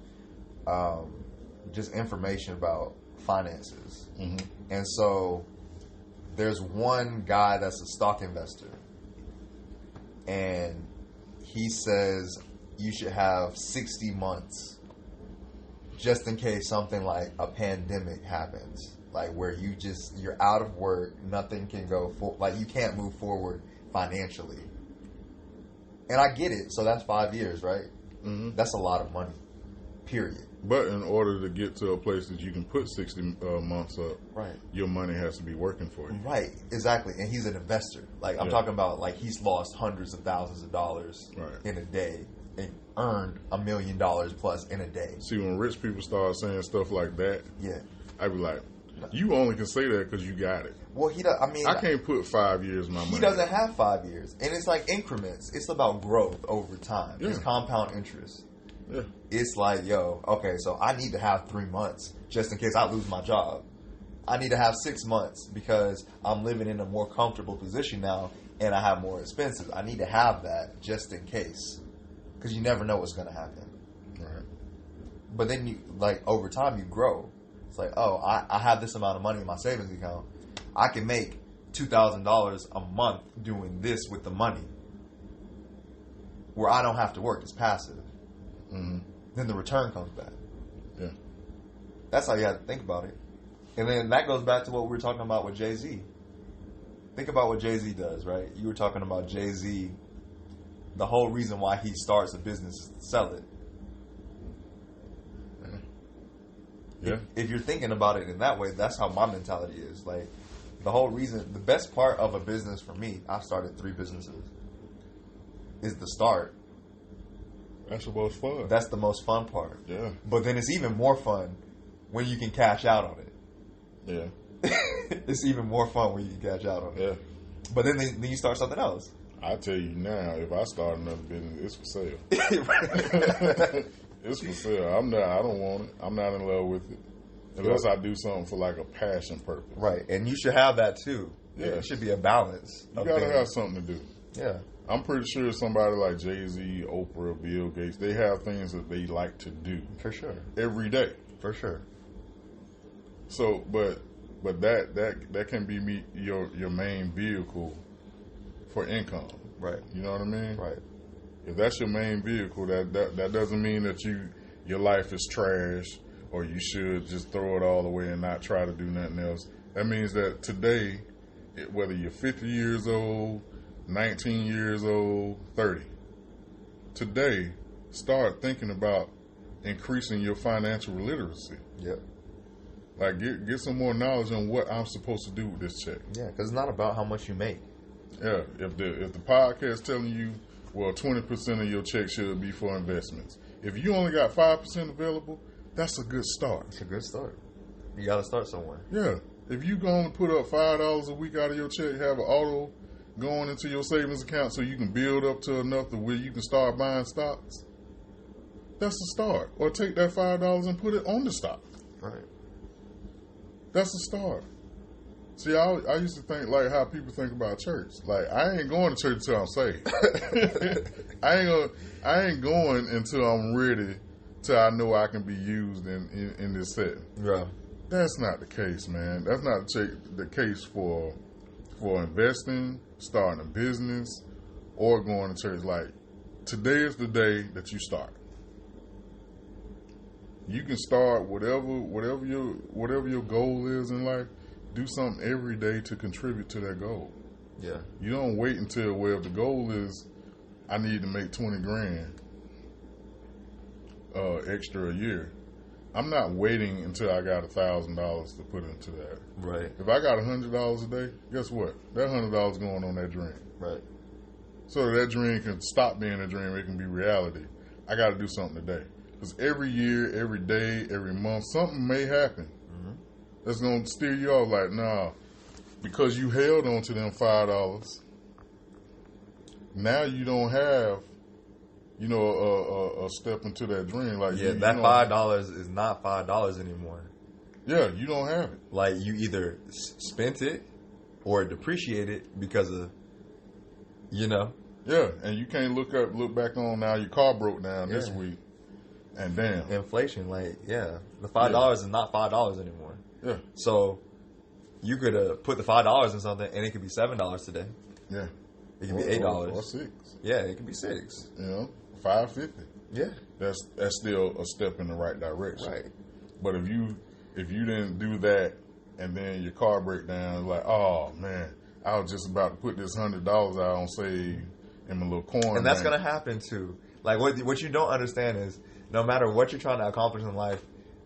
S2: just information about finances.
S1: Mm-hmm.
S2: And so there's one guy that's a stock investor, and he says you should have 60 months just in case something like a pandemic happens, like where you're out of work, nothing can go like you can't move forward financially. And I get it. So that's 5 years, right?
S1: Mm-hmm.
S2: That's a lot of money, period.
S1: But in order to get to a place that you can put 60 months up,
S2: right,
S1: your money has to be working for you.
S2: Right, exactly. And he's an investor. Like, I'm talking about, like, he's lost hundreds of thousands of dollars in a day and earned $1 million plus in a day.
S1: See, when rich people start saying stuff like that, I be like, you only can say that because you got it.
S2: Well,
S1: I can't put 5 years in my money.
S2: He doesn't have 5 years. And it's like increments. It's about growth over time. Yeah. It's compound interest.
S1: Yeah.
S2: It's like, yo, okay, so I need to have 3 months just in case I lose my job. I need to have 6 months because I'm living in a more comfortable position now and I have more expenses. I need to have that just in case because you never know what's going to happen.
S1: Right.
S2: But then you, like, over time you grow. It's like, oh, I have this amount of money in my savings account. I can make $2,000 a month doing this with the money where I don't have to work. It's passive.
S1: Mm-hmm.
S2: Then the return comes back.
S1: Yeah.
S2: That's how you have to think about it. And then that goes back to what we were talking about with Jay-Z. Think about what Jay-Z does, right? You were talking about Jay-Z. The whole reason why he starts a business is to sell it.
S1: Yeah.
S2: If you're thinking about it in that way, that's how my mentality is. Like, the whole reason, the best part of a business for me, I've started 3 businesses, is the start.
S1: That's the most fun.
S2: That's the most fun part.
S1: Yeah.
S2: But then it's even more fun when you can cash out on it.
S1: Yeah.
S2: It's even more fun when you can cash out on it.
S1: Yeah.
S2: But then you start something else.
S1: I tell you now, if I start another business, it's for sale. It's for sale. I don't want it. I'm not in love with it. Unless I do something for like a passion purpose.
S2: Right. And you should have that too.
S1: Yeah.
S2: It should be a balance.
S1: You got to have something to do.
S2: Yeah.
S1: I'm pretty sure somebody like Jay-Z, Oprah, Bill Gates, they have things that they like to do.
S2: For sure.
S1: Every day.
S2: For sure.
S1: So, but that can be your main vehicle for income.
S2: Right.
S1: You know what I mean?
S2: Right.
S1: If that's your main vehicle, that doesn't mean that your life is trash or you should just throw it all away and not try to do nothing else. That means that today, whether you're 50 years old, 19 years old, 30, today, start thinking about increasing your financial literacy.
S2: Yep. Like,
S1: get some more knowledge on what I'm supposed to do with this check.
S2: Yeah, because it's not about how much you make.
S1: Yeah, if the podcast telling you, well, 20% of your check should be for investments. If you only got 5% available, that's a good start.
S2: It's a good start. You got to start somewhere.
S1: Yeah. If you going to put up $5 a week out of your check, have an auto going into your savings account so you can build up to enough to where you can start buying stocks, that's a start. Or take that $5 and put it on the stock.
S2: Right.
S1: That's a start. See, I used to think like how people think about church. Like, I ain't going to church until I'm saved. I ain't going until I'm ready, till I know I can be used in this setting.
S2: Yeah.
S1: That's not the case, man. That's not the case for investing, starting a business, or going to church. Like, today is the day that you start. You can start whatever your goal is in life. Do something every day to contribute to that goal.
S2: Yeah.
S1: You don't wait until, well, if the goal is I need to make 20 grand extra a year. I'm not waiting until I got $1,000 to put into that.
S2: Right.
S1: If I got $100 a day, guess what? That $100 going on that dream.
S2: Right.
S1: So that dream can stop being a dream. It can be reality. I got to do something today. Because every year, every day, every month, something may happen that's going to steer you off. Like, nah, because you held on to them $5, now you don't have, a step into that dream. Like,
S2: yeah, that $5 is not $5 anymore.
S1: Yeah, you don't have it.
S2: Like, you either spent it or depreciate it because of,
S1: Yeah, and you can't look back on now your car broke down this week, and damn.
S2: Inflation, the $5 is not $5 anymore.
S1: Yeah.
S2: So, you could put the $5 in something and it could be $7 today.
S1: Yeah.
S2: It could be $8.
S1: Or $6.
S2: Yeah, it could be $6.
S1: $5.50.
S2: Yeah.
S1: That's still a step in the right direction.
S2: Right.
S1: But if you didn't do that and then your car break down, like, oh man, I was just about to put this $100 out on save in my little coin.
S2: And that's gonna happen too. Like what you don't understand is no matter what you're trying to accomplish in life,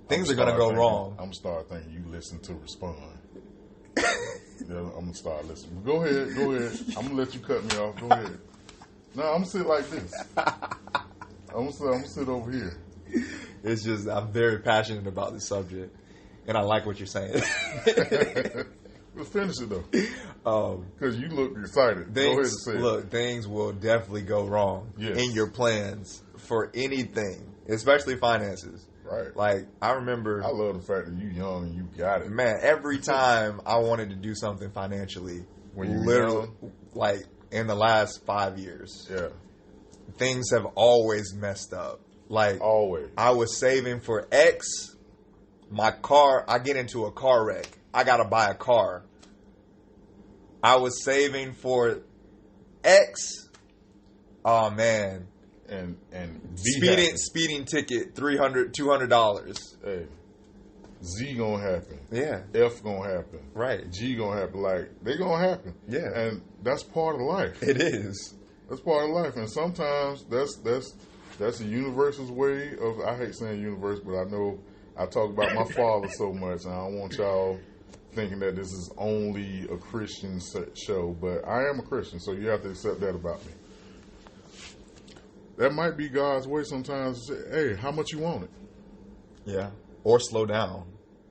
S2: things are gonna go wrong.
S1: I'm gonna start thinking you listen to respond. I'm gonna start listening. Go ahead. I'm gonna let you cut me off. Go ahead. No, I'm gonna sit like this. I'm gonna sit over here.
S2: It's just I'm very passionate about this subject, and I like what you're saying.
S1: We'll finish it though, because you look excited. Go ahead and say it.
S2: Things will definitely go wrong in your plans for anything, especially finances.
S1: Right.
S2: Like, I remember...
S1: I love the fact that you young and you got it.
S2: Man, every time I wanted to do something financially,
S1: when you
S2: literally, like, in the last 5 years, things have always messed up. Like,
S1: always.
S2: I was saving for X, my car, I get into a car wreck. I got to buy a car. I was saving for X. Oh, man.
S1: And
S2: speeding ticket, $200.
S1: Hey, Z gonna happen.
S2: Yeah.
S1: F gonna happen.
S2: Right.
S1: G gonna happen. Like, they gonna happen.
S2: Yeah.
S1: And that's part of life.
S2: It is.
S1: That's part of life. And sometimes that's the universe's way of, I hate saying universe, but I know I talk about my father so much, and I don't want y'all thinking that this is only a Christian show, but I am a Christian, so you have to accept that about me. That might be God's way sometimes to say, hey, how much you want it?
S2: Yeah. Or slow down.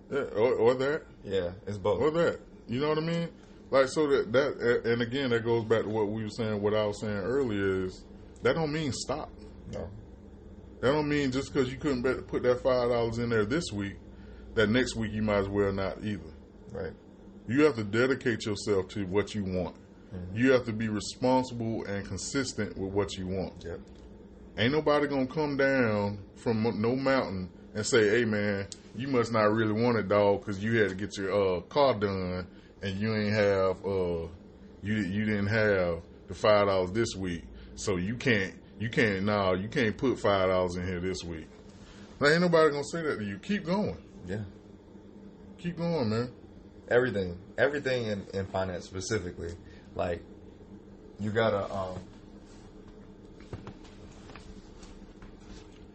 S1: Yeah, or that.
S2: Yeah, it's both.
S1: Or that. You know what I mean? Like, so that and again, that goes back to what we were saying, what I was saying earlier is, that don't mean stop.
S2: No.
S1: That don't mean just because you couldn't put that $5 in there this week, that next week you might as well not either.
S2: Right.
S1: You have to dedicate yourself to what you want. Mm-hmm. You have to be responsible and consistent with what you want.
S2: Yep.
S1: Ain't nobody gonna come down from no mountain and say, hey man, you must not really want it, dog, because you had to get your car done and you ain't have you didn't have the $5 this week, so you can't put $5 in here this week. Now, ain't nobody gonna say that to you. Keep going.
S2: Yeah.
S1: Keep going, man.
S2: Everything in finance specifically, like, you gotta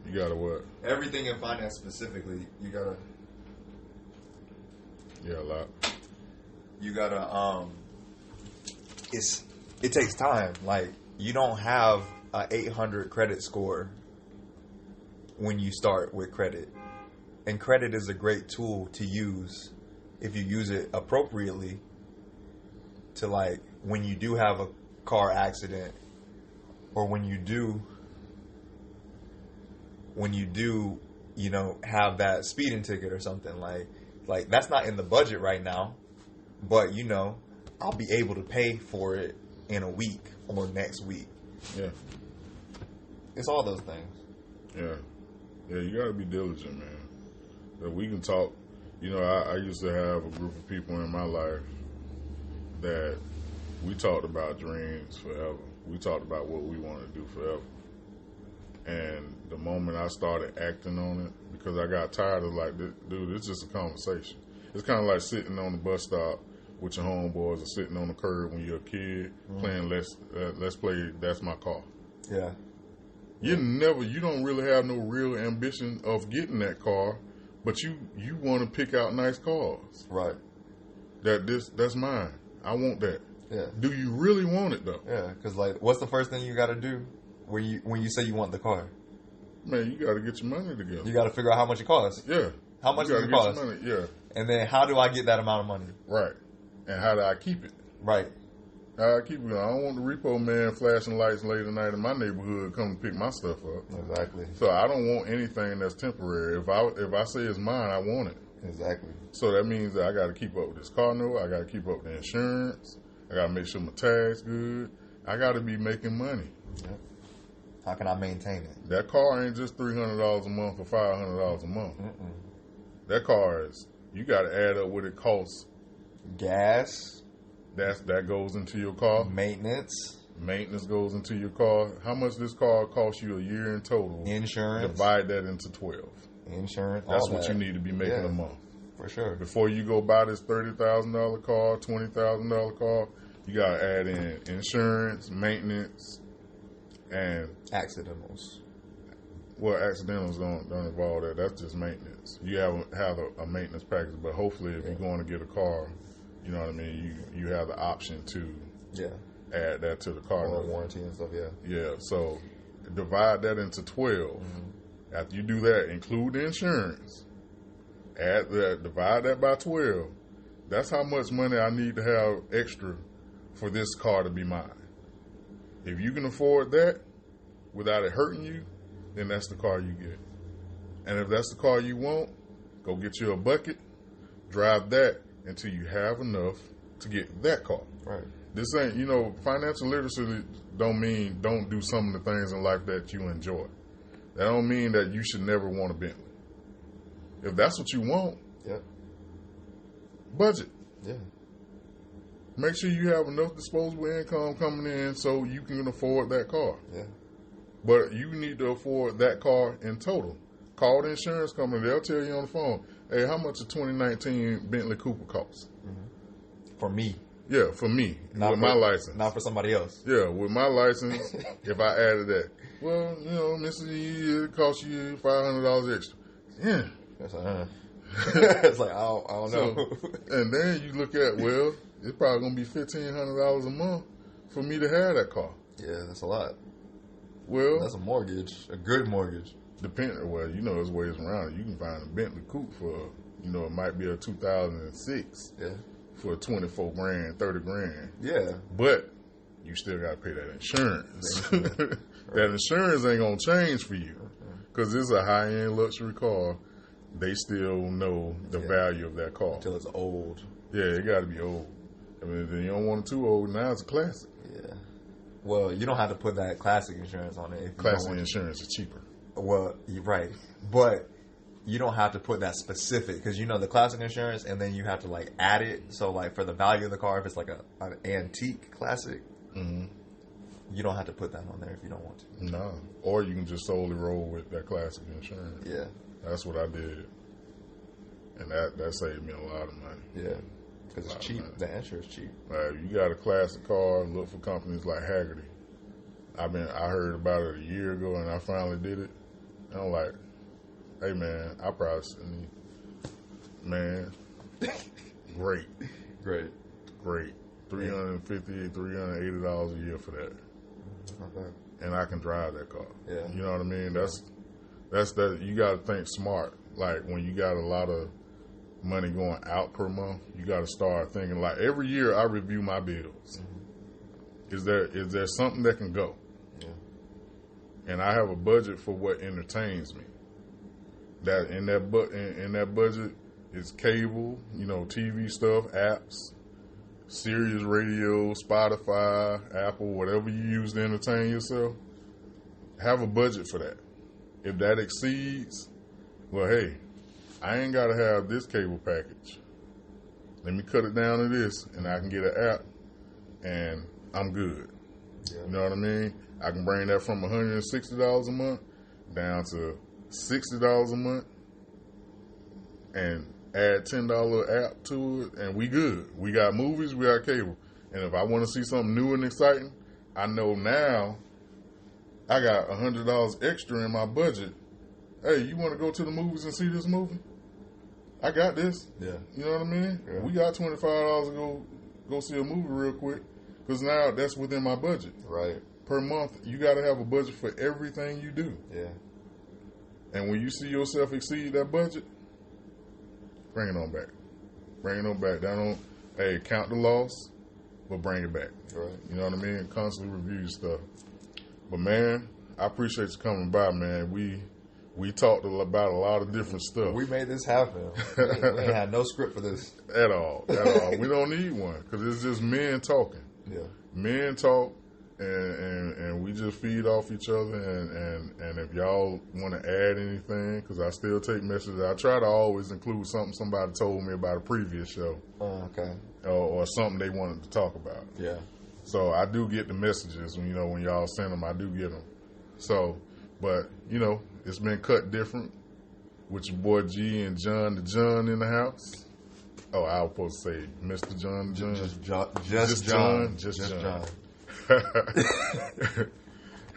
S1: you gotta what?
S2: Everything in finance specifically, you gotta.
S1: Yeah, a lot.
S2: You gotta. It takes time. Like, you don't have a 800 credit score when you start with credit, and credit is a great tool to use if you use it appropriately. To, like, when you do have a car accident, or when you do, have that speeding ticket or something, like that's not in the budget right now, but I'll be able to pay for it in a week or next week.
S1: Yeah.
S2: It's all those things.
S1: Yeah. Yeah, you gotta be diligent, man. That we can talk. I used to have a group of people in my life that we talked about dreams forever. We talked about what we wanted to do forever. And the moment I started acting on it, because I got tired of like, dude, it's just a conversation. It's kind of like sitting on the bus stop with your homeboys or sitting on the curb when you're a kid playing let's play That's My Car.
S2: Yeah.
S1: You don't really have no real ambition of getting that car, but you want to pick out nice cars.
S2: Right.
S1: That's mine. I want that.
S2: Yeah.
S1: Do you really want it though?
S2: Yeah, because like, what's the first thing you got to do when you say you want the car?
S1: Man, you got to get your money together.
S2: You got to figure out how much it costs.
S1: Yeah.
S2: How much does it cost?
S1: Yeah.
S2: And then how do I get that amount of money?
S1: Right. And how do I keep it?
S2: Right.
S1: How I keep it. I don't want the repo man flashing lights late at night in my neighborhood come pick my stuff up.
S2: Exactly.
S1: So I don't want anything that's temporary. If I say it's mine, I want it.
S2: Exactly.
S1: So that means that I got to keep up with this car note. I got to keep up with the insurance. I got to make sure my tag's good. I got to be making money.
S2: Yep. How can I maintain it?
S1: That car ain't just $300 a month or $500 a month.
S2: Mm-mm.
S1: That car is, you got to add up what it costs.
S2: Gas.
S1: That goes into your car.
S2: Maintenance.
S1: Maintenance goes into your car. How much this car costs you a year in total?
S2: Insurance.
S1: Divide that into 12.
S2: Insurance.
S1: That's what you need to be making a month.
S2: For sure.
S1: Before you go buy this $30,000 car, $20,000 car, you got to add in insurance, maintenance, and
S2: accidentals.
S1: Well, accidentals don't involve that. That's just maintenance. You have a maintenance package, but hopefully, if you're going to get a car, you know what I mean. You have the option to add that to the car,
S2: or warranty and stuff. Yeah.
S1: Yeah. So divide that into 12. Mm-hmm. After you do that, include the insurance. Add that. Divide that by 12. That's how much money I need to have extra for this car to be mine. If you can afford that without it hurting you, then that's the car you get. And if that's the car you want, go get you a bucket, drive that until you have enough to get that car.
S2: Right.
S1: This ain't, financial literacy don't mean don't do some of the things in life that you enjoy. That don't mean that you should never want a Bentley. If that's what you want, budget.
S2: Yeah.
S1: Make sure you have enough disposable income coming in so you can afford that car.
S2: Yeah.
S1: But you need to afford that car in total. Call the insurance company. They'll tell you on the phone, hey, how much a 2019 Bentley Cooper costs?
S2: Mm-hmm. For me.
S1: Yeah, for me. With my license.
S2: Not for somebody else.
S1: Yeah, with my license, if I added that. Well, Mr. E, it costs you $500 extra. Yeah.
S2: That's like, it's like, I don't know.
S1: And then you look at, well, it's probably going to be $1,500 a month for me to have that car.
S2: Yeah, that's a lot.
S1: Well,
S2: that's a mortgage, a good mortgage.
S1: There's ways around it. You can find a Bentley Coupe for, it might be a 2006.
S2: Yeah.
S1: For $24,000, $30,000.
S2: Yeah.
S1: But you still got to pay that insurance. That insurance ain't going to change for you. Because it's a high-end luxury car. They still know the value of that car.
S2: Until it's old.
S1: Yeah, it got to be old. I mean, you don't want it too old. Now it's a classic.
S2: Yeah. Well, you don't have to put that classic insurance on it.
S1: Classic insurance is cheaper.
S2: Well, you're right. But you don't have to put that specific, because the classic insurance, and then you have to add it. So for the value of the car, if it's an antique classic, you don't have to put that on there if you don't want to.
S1: No. Or you can just solely roll with that classic insurance.
S2: Yeah.
S1: That's what I did. And that saved me a lot of money.
S2: Yeah. Because it's cheap. The insurance is cheap.
S1: You got a classic car, look for companies like Haggerty. I heard about it a year ago, and I finally did it. And I'm like, hey, man, I probably need, man, great. $350, $380 a year for that.
S2: Not bad.
S1: And I can drive that car.
S2: Yeah.
S1: You know what I mean? That's that. You got to think smart. When you got a lot of money going out per month, you got to start thinking, every year I review my bills. Mm-hmm. Is there something that can go?
S2: Yeah.
S1: And I have a budget for what entertains me. That in that budget is cable, TV stuff, apps, Sirius Radio, Spotify, Apple, whatever you use to entertain yourself. Have a budget for that. If that exceeds, well, hey, I ain't got to have this cable package. Let me cut it down to this, and I can get an app, and I'm good. Yeah. You know what I mean? I can bring that from $160 a month down to $60 a month and add $10 app to it, and we good. We got movies, we got cable. And if I want to see something new and exciting, I know now I got $100 extra in my budget. Hey, you want to go to the movies and see this movie? I got this.
S2: Yeah.
S1: You know what I mean?
S2: Yeah.
S1: We got $25 to go see a movie real quick, because now that's within my budget.
S2: Right.
S1: Per month, you got to have a budget for everything you do.
S2: Yeah.
S1: And when you see yourself exceed that budget, bring it on back. Bring it on back. Hey, count the loss, but bring it back.
S2: Right.
S1: You know what I mean? Constantly review your stuff. But man, I appreciate you coming by, man. We talked about a lot of different stuff.
S2: We made this happen. We ain't had no script for this.
S1: At all. We don't need one, because it's just men talking.
S2: Yeah.
S1: Men talk, and we just feed off each other. And if y'all want to add anything, because I still take messages. I try to always include something somebody told me about a previous show.
S2: Okay.
S1: Or something they wanted to talk about.
S2: Yeah.
S1: So I do get the messages when y'all send them. I do get them. So, but it's been cut different with your boy G and John the John in the house. Oh, I was supposed to say Mr. John the John.
S2: Just John.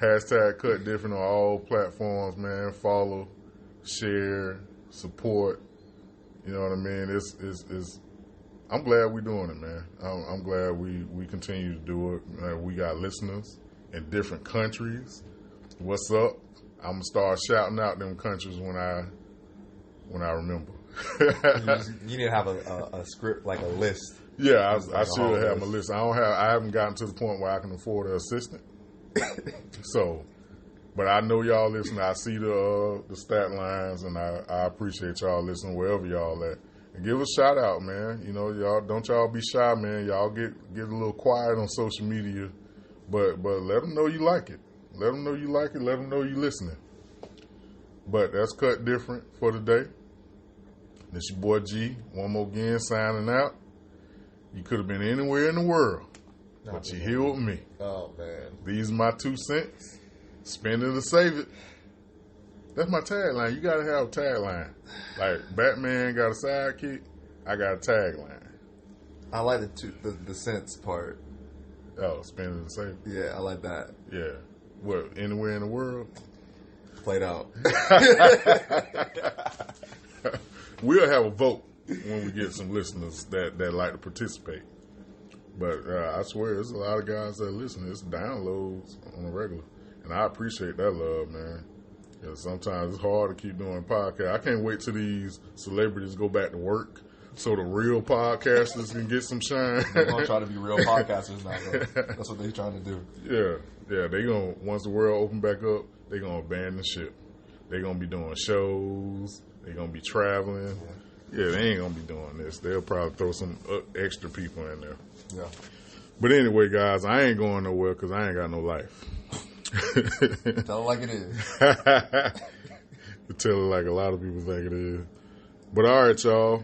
S1: Hashtag cut different on all platforms, man. Follow, share, support. You know what I mean? It's I'm glad we're doing it, man. I'm glad we continue to do it. We got listeners in different countries. What's up? I'm gonna start shouting out them countries when I remember.
S2: You need to have a script, like a list.
S1: Yeah, I should have my list. I haven't gotten to the point where I can afford an assistant. So, but I know y'all listen. I see the stat lines, and I appreciate y'all listening wherever y'all at. And give a shout out, man. Y'all don't be shy, man. Y'all get a little quiet on social media, but let them know you like it. Let them know you like it. Let them know you listening. But that's cut different for today. This your boy G. One more again, signing out. You could have been anywhere in the world, but you here with me.
S2: Oh man,
S1: these are my 2 cents. Spend it or save it. That's my tagline. You gotta have a tagline. Like Batman got a sidekick, I got a tagline.
S2: I like the sense part.
S1: Oh, spend it or save it.
S2: Yeah, I like that.
S1: Yeah. What, anywhere in the world?
S2: Played out.
S1: We'll have a vote when we get some listeners that like to participate. But I swear, there's a lot of guys that listen. It's downloads on a regular. And I appreciate that love, man. Sometimes it's hard to keep doing podcasts. I can't wait till these celebrities go back to work so the real podcasters can get some shine.
S2: They're going to try to be real podcasters now, though. That's what they're trying to do.
S1: Yeah. They gonna, once the world open back up, they're going to abandon ship. They're going to be doing shows. They're going to be traveling. Yeah, they ain't going to be doing this. They'll probably throw some extra people in there.
S2: Yeah.
S1: But anyway, guys, I ain't going nowhere because I ain't got no life.
S2: Tell it like it is.
S1: Tell it like a lot of people think it is. But all right, y'all.